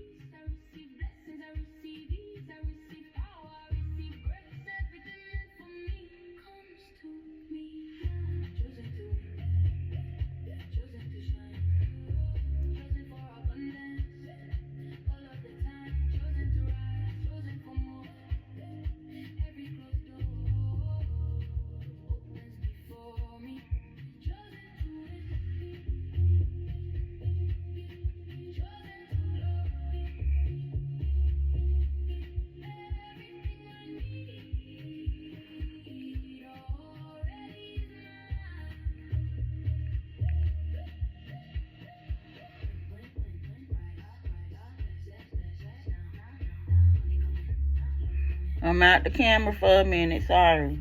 I'm out the camera for a minute, sorry.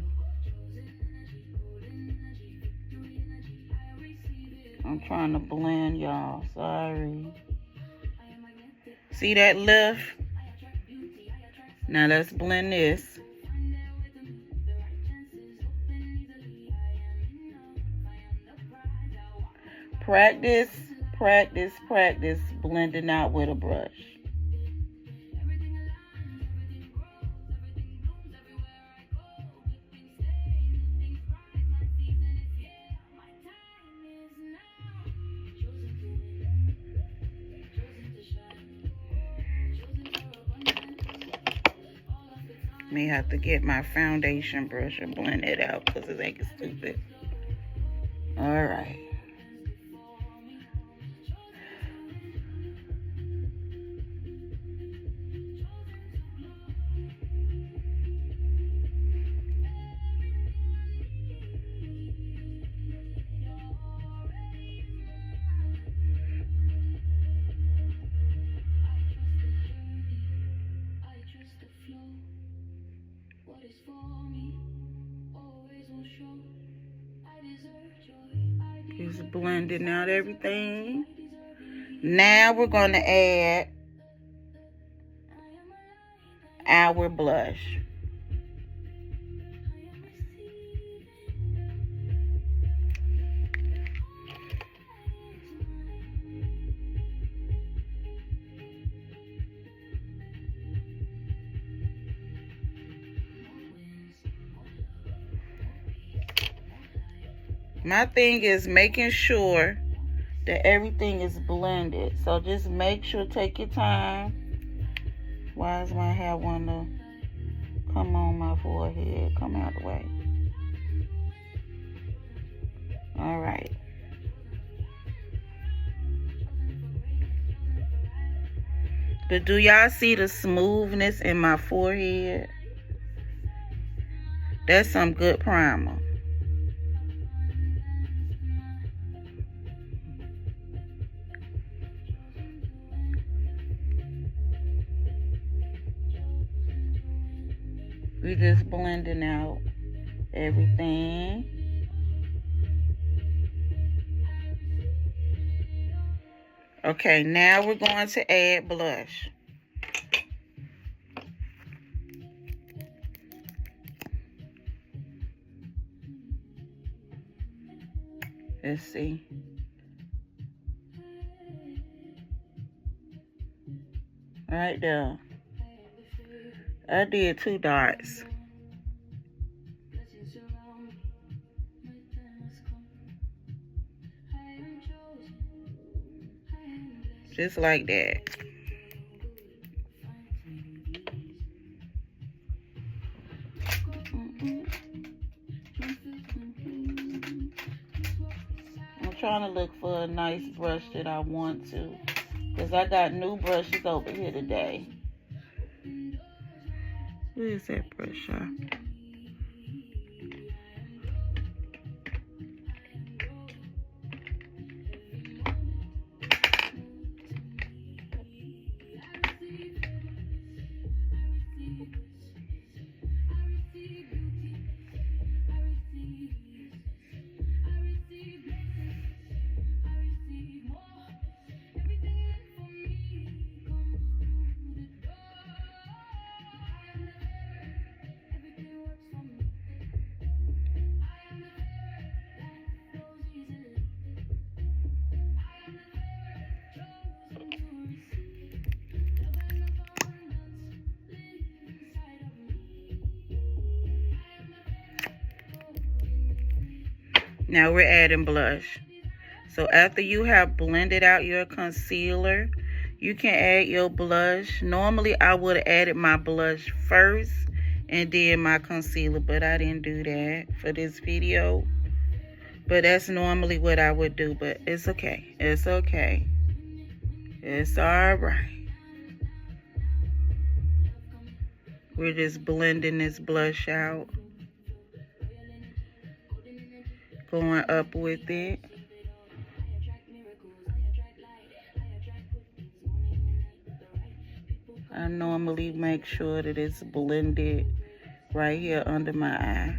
I'm trying to blend, y'all, sorry. See that lift? Now let's blend this. Practice, practice, practice blending out with a brush. May have to get my foundation brush and blend it out because it ain't stupid. All right. Just blending out everything. Now we're going to add our blush. My thing is making sure that everything is blended. So just make sure, take your time. Why does my hair want to come on my forehead? Come out the way. All right. But do y'all see the smoothness in my forehead? That's some good primer. We're just blending out everything. Okay, now we're going to add blush. Let's see. Right there. I did 2 dots. Just like that. I'm trying to look for a nice brush that I want to, because I got new brushes over here today. Where is that brush, y'all? Now we're adding blush. So after you have blended out your concealer, you can add your blush. Normally I would have added my blush first and then my concealer, but I didn't do that for this video. But that's normally what I would do, but it's okay. It's okay. It's all right. We're just blending this blush out. Going up with it. I normally make sure that it's blended right here under my eye.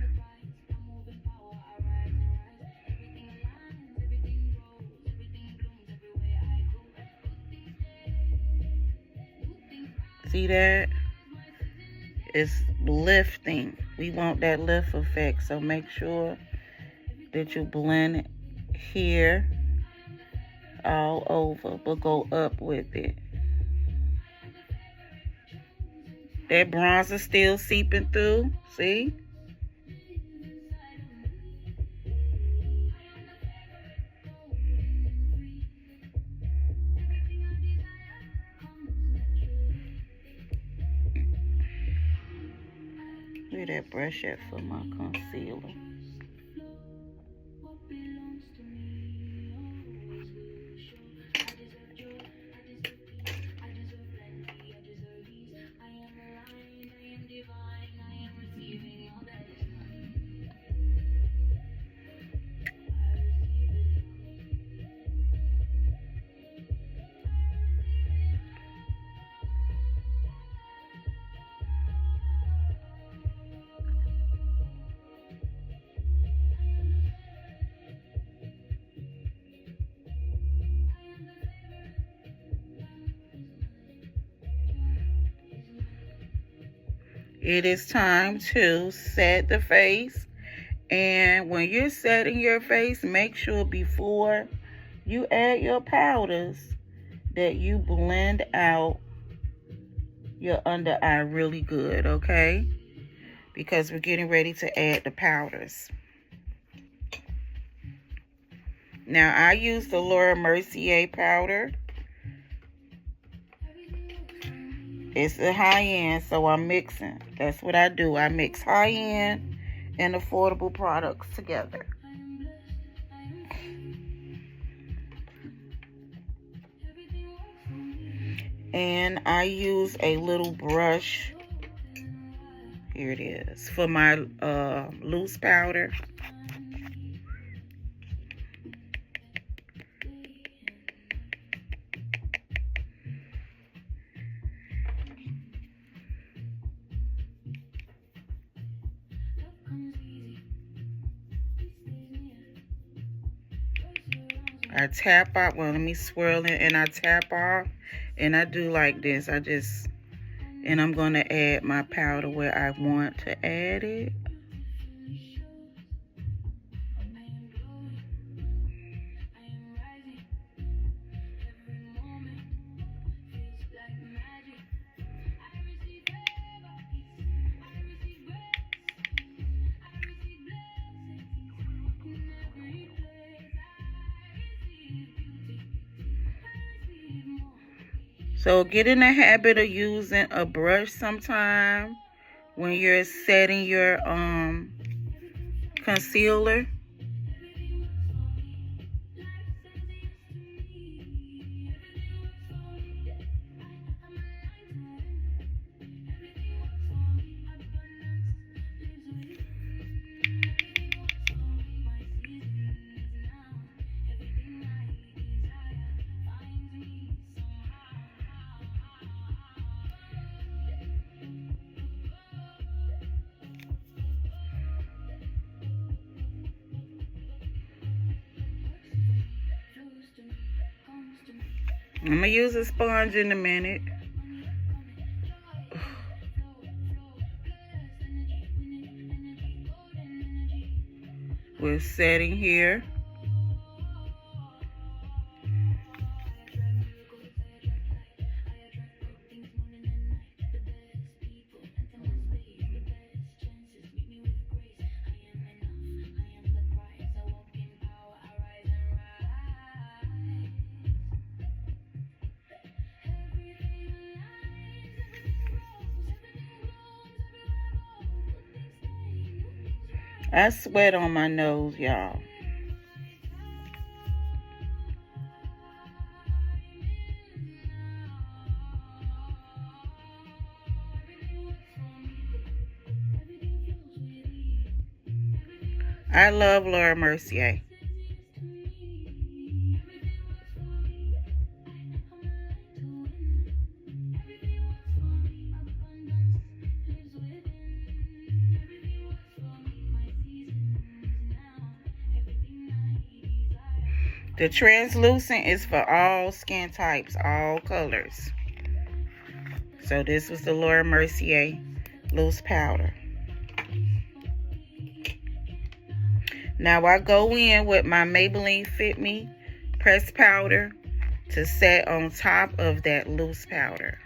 See that? It's lifting. We want that lift effect, so make sure that you blend it here all over, but go up with it. That bronzer still seeping through, see? Where that brush at for my concealer? It is time to set the face. And when you're setting your face, make sure before you add your powders that you blend out your under eye really good, okay? Because we're getting ready to add the powders. Now, I use the Laura Mercier powder. It's a high-end, so I'm mixing. That's what I do. I mix high-end and affordable products together. And I use a little brush Here it is for my loose powder. I tap out, well, let me swirl it, and I tap off, and I do like this. And I'm going to add my powder where I want to add it. So get in the habit of using a brush sometime when you're setting your concealer. I'm going to use a sponge in a minute. We're setting here. I sweat on my nose, y'all. I love Laura Mercier. The translucent is for all skin types, all colors. So this was the Laura Mercier loose powder. Now I go in with my Maybelline Fit Me pressed powder to set on top of that loose powder.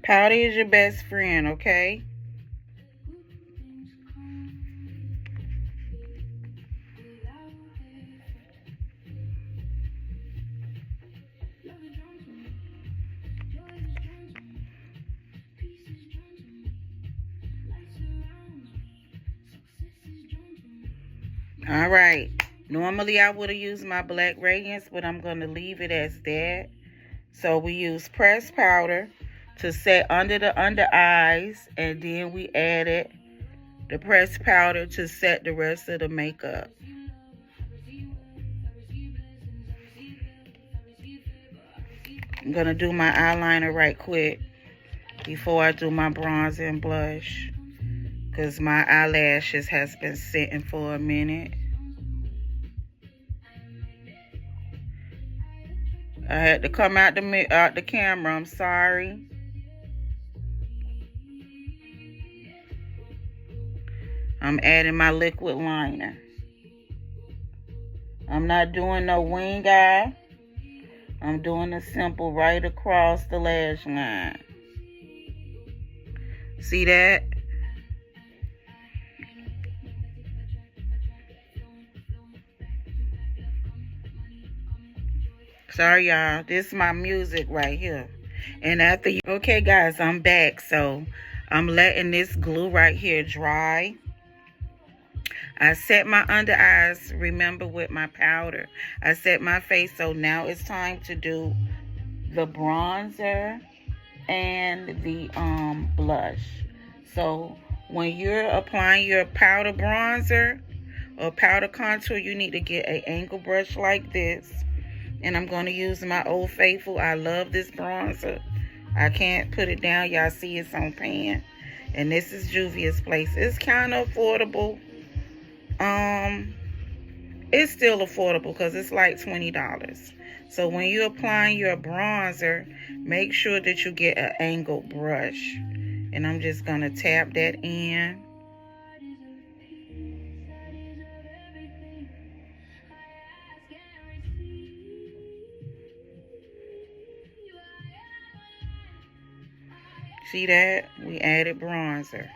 Powder is your best friend, okay? All right. Normally I would have used my black radiance, but I'm going to leave it as that. So we use pressed powder to set under the under eyes, and then we added the pressed powder to set the rest of the makeup. I'm going to do my eyeliner right quick before I do my bronzer and blush, because my eyelashes has been sitting for a minute. I had to come out the camera. I'm sorry. I'm adding my liquid liner. I'm not doing no wing eye. I'm doing a simple right across the lash line. See that? Sorry, y'all. This is my music right here. And after you... Okay, guys, I'm back. So, I'm letting this glue right here dry. I set my under eyes, remember, with my powder. I set my face. So, now it's time to do the bronzer and the blush. So, when you're applying your powder bronzer or powder contour, you need to get an angle brush like this. And I'm going to use my Old Faithful. I love this bronzer. I can't put it down. Y'all see it's on pan. And this is Juvia's Place. It's kind of affordable. It's still affordable because it's like $20. So when you're applying your bronzer, make sure that you get an angled brush. And I'm just going to tap that in. See that? We added bronzer.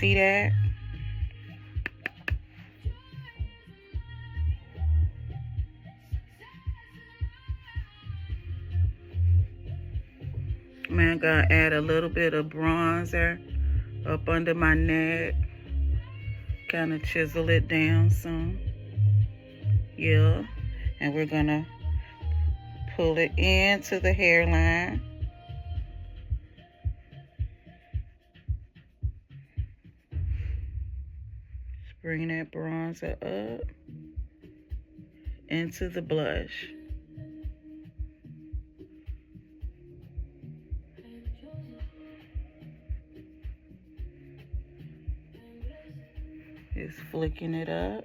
See that? I'm gonna add a little bit of bronzer up under my neck. Kind of chisel it down some. Yeah. And we're gonna pull it into the hairline. Just bring that bronzer up into the blush. Just flicking it up.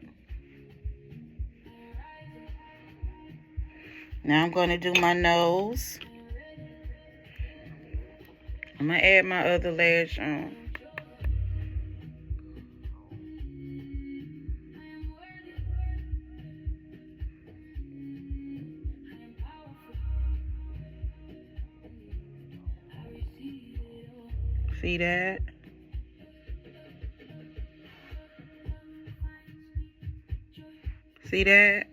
Now I'm going to do my nose. I'm going to add my other lash on. See that? See that?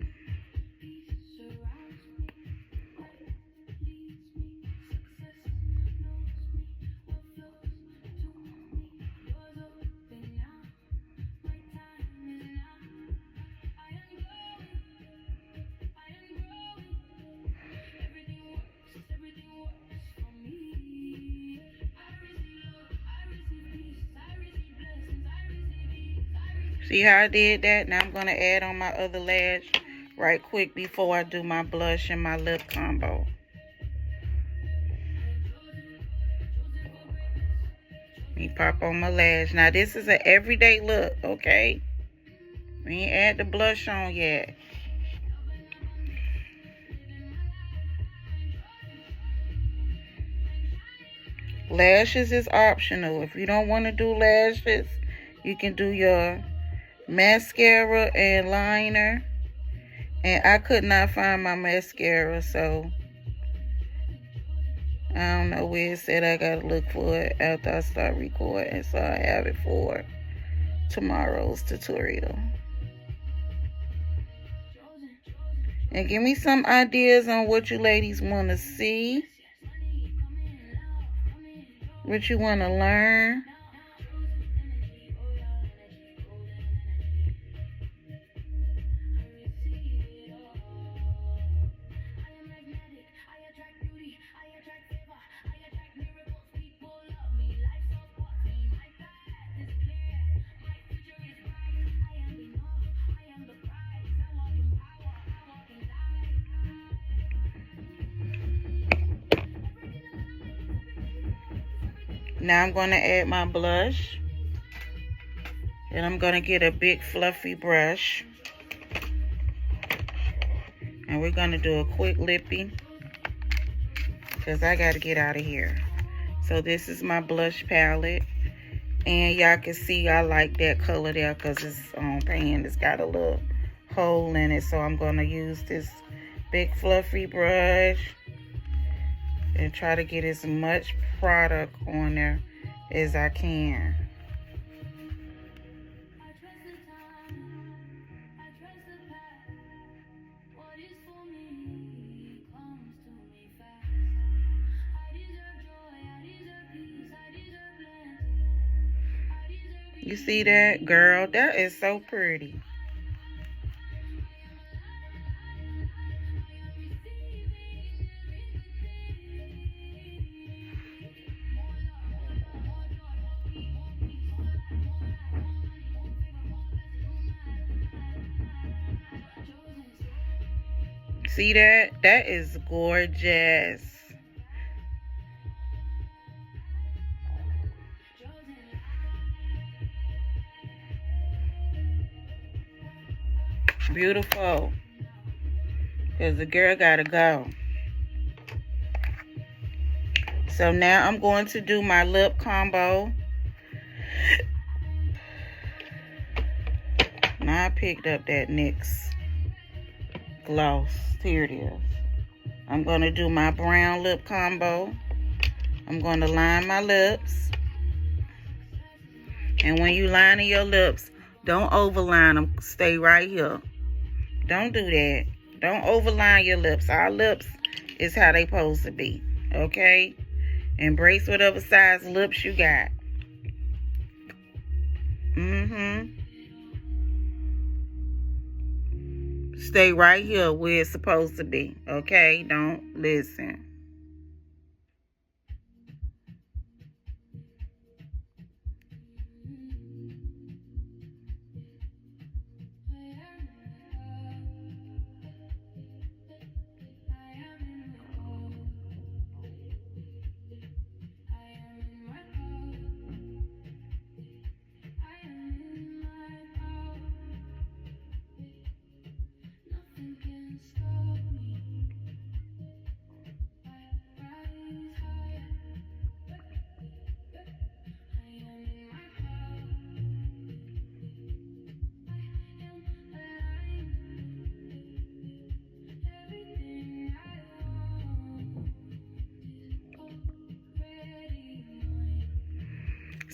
See how I did that? Now I'm going to add on my other lash right quick before I do my blush and my lip combo. Let me pop on my lash. Now this is an everyday look, okay? We ain't add the blush on yet. Lashes is optional. If you don't want to do lashes, you can do your mascara and liner. And I could not find my mascara, so I don't know where it said I gotta look for it after I start recording. So I have it for tomorrow's tutorial. And give me some ideas on what you ladies want to see, what you want to learn. Now I'm going to add my blush. And I'm going to get a big fluffy brush. And we're going to do a quick lippy, because I got to get out of here. So this is my blush palette. And y'all can see I like that color there because it's on pan. It's got a little hole in it. So I'm going to use this big fluffy brush and try to get as much product on there as I can. You see that, girl? That is so pretty. See that? That is gorgeous. Beautiful. Because the girl gotta go. So now I'm going to do my lip combo. Now I picked up that NYX gloss. Here it is. I'm going to do my brown lip combo. I'm going to line my lips. And when you line your lips, don't overline them. Stay right here. Don't do that. Don't overline your lips. Our lips is how they supposed to be. Okay? Embrace whatever size lips you got. Stay right here where it's supposed to be. Okay? Don't listen.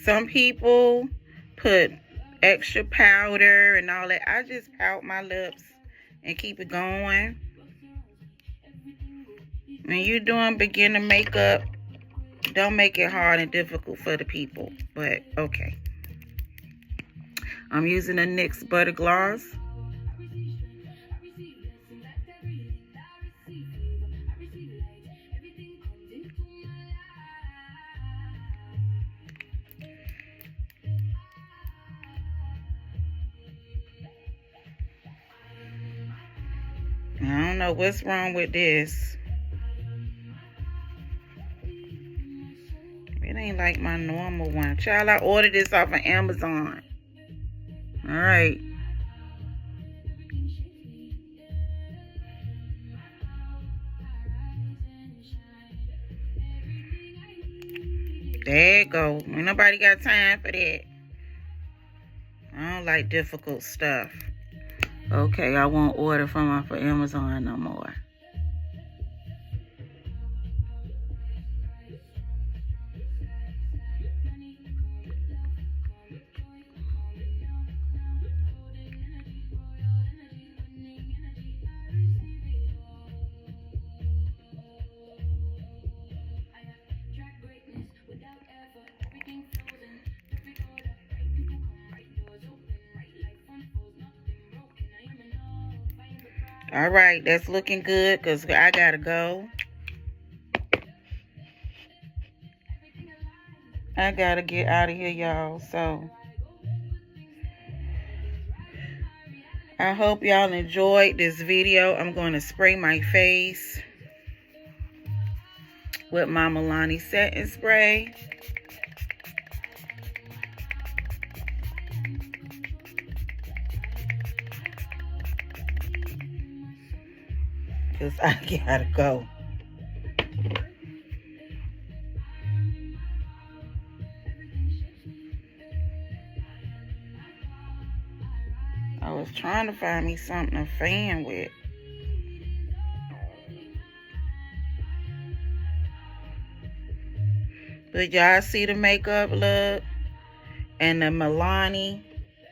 Some people put extra powder and all that. I just pout my lips and keep it going. When you're doing beginner makeup, don't make it hard and difficult for the people. But, okay. I'm using a NYX Butter Gloss. I don't know what's wrong with this. It ain't like my normal one. Child, I ordered this off of Amazon. Alright. There you go. Ain't nobody got time for that. I don't like difficult stuff. Okay, I won't order from off of Amazon no more. All right, that's looking good because I gotta go. I gotta get out of here, y'all. So I hope y'all enjoyed this video. I'm going to spray my face with my Milani setting spray. Because I gotta go. I was trying to find me something to fan with. But y'all see the makeup look? And the Milani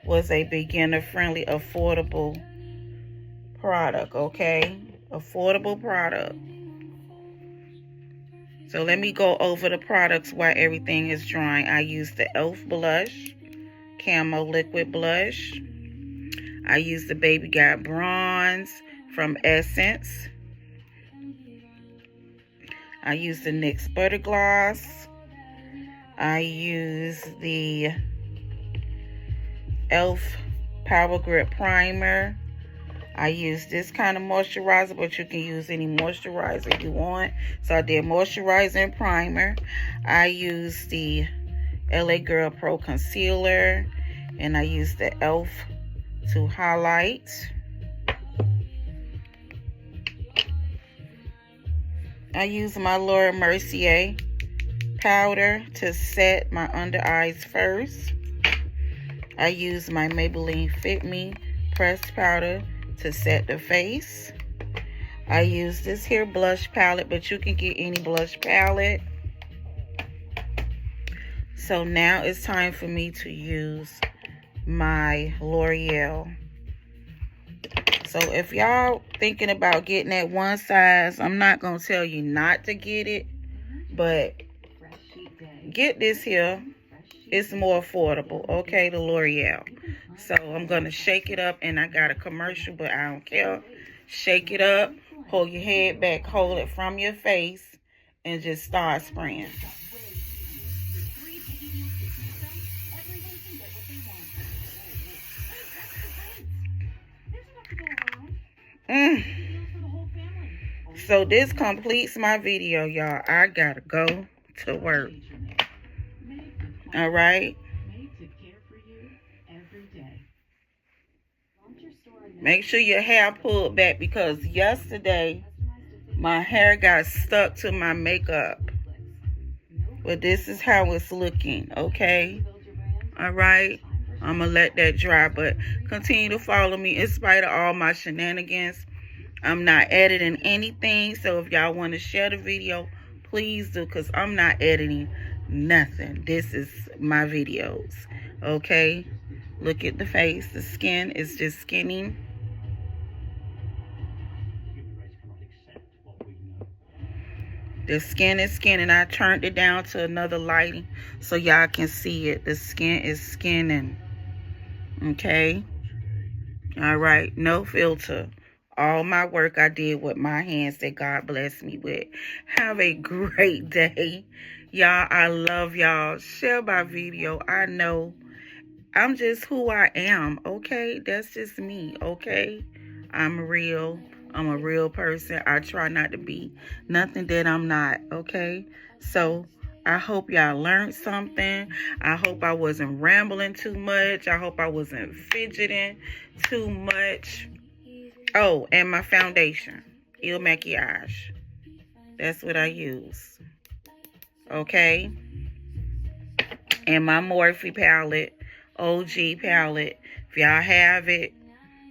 was a beginner-friendly, affordable product, okay? Affordable product. So let me go over the products while everything is drying. I used the e.l.f. blush, Camo Liquid Blush. I used the Baby Got Bronze from Essence. I used the NYX Butter Gloss. I used the e.l.f. Power Grip Primer. I use this kind of moisturizer, but you can use any moisturizer you want. So I did moisturizer and primer. I used the LA Girl Pro Concealer. And I used the e.l.f. to highlight. I used my Laura Mercier powder to set my under eyes first. I used my Maybelline Fit Me pressed powder to set the face. I use this here blush palette, but you can get any blush palette. So now it's time for me to use my L'Oreal. So if y'all thinking about getting that one size, I'm not going to tell you not to get it, but get this here. It's more affordable, okay, the L'Oreal. So I'm going to shake it up, and I got a commercial, but I don't care. Shake it up, hold your head back, hold it from your face, and just start spraying. So this completes my video, y'all. I gotta go to work. All right. Make sure your hair pulled back, because yesterday my hair got stuck to my makeup. But this is how it's looking, okay? All right. I'm going to let that dry, but continue to follow me in spite of all my shenanigans. I'm not editing anything, so if y'all want to share the video, please do, because I'm not editing nothing. This is my videos, okay? Look at the face. The skin is just skinny. The skin is skin, and I turned it down to another lighting so y'all can see it. The skin is skinning. Okay? All right. No filter. All my work I did with my hands that God blessed me with. Have a great day. Y'all, I love y'all. Share my video. I know I'm just who I am. Okay? That's just me. Okay? I'm real. I'm a real person. I try not to be nothing that I'm not, okay? So I hope y'all learned something. I hope I wasn't rambling too much. I hope I wasn't fidgeting too much. Oh, and my foundation, Il Makiage. That's what I use, okay? And my Morphe palette, OG palette. If y'all have it,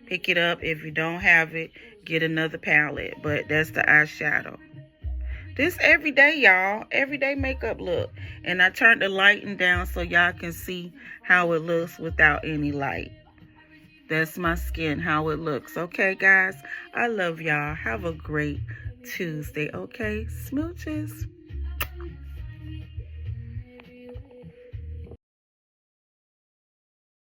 pick it up. If you don't have it, get another palette. But that's the eyeshadow. This everyday, y'all. Everyday makeup look. And I turned the lighting down so y'all can see how it looks without any light. That's my skin, how it looks. Okay, guys? I love y'all. Have a great Tuesday, okay? Smooches.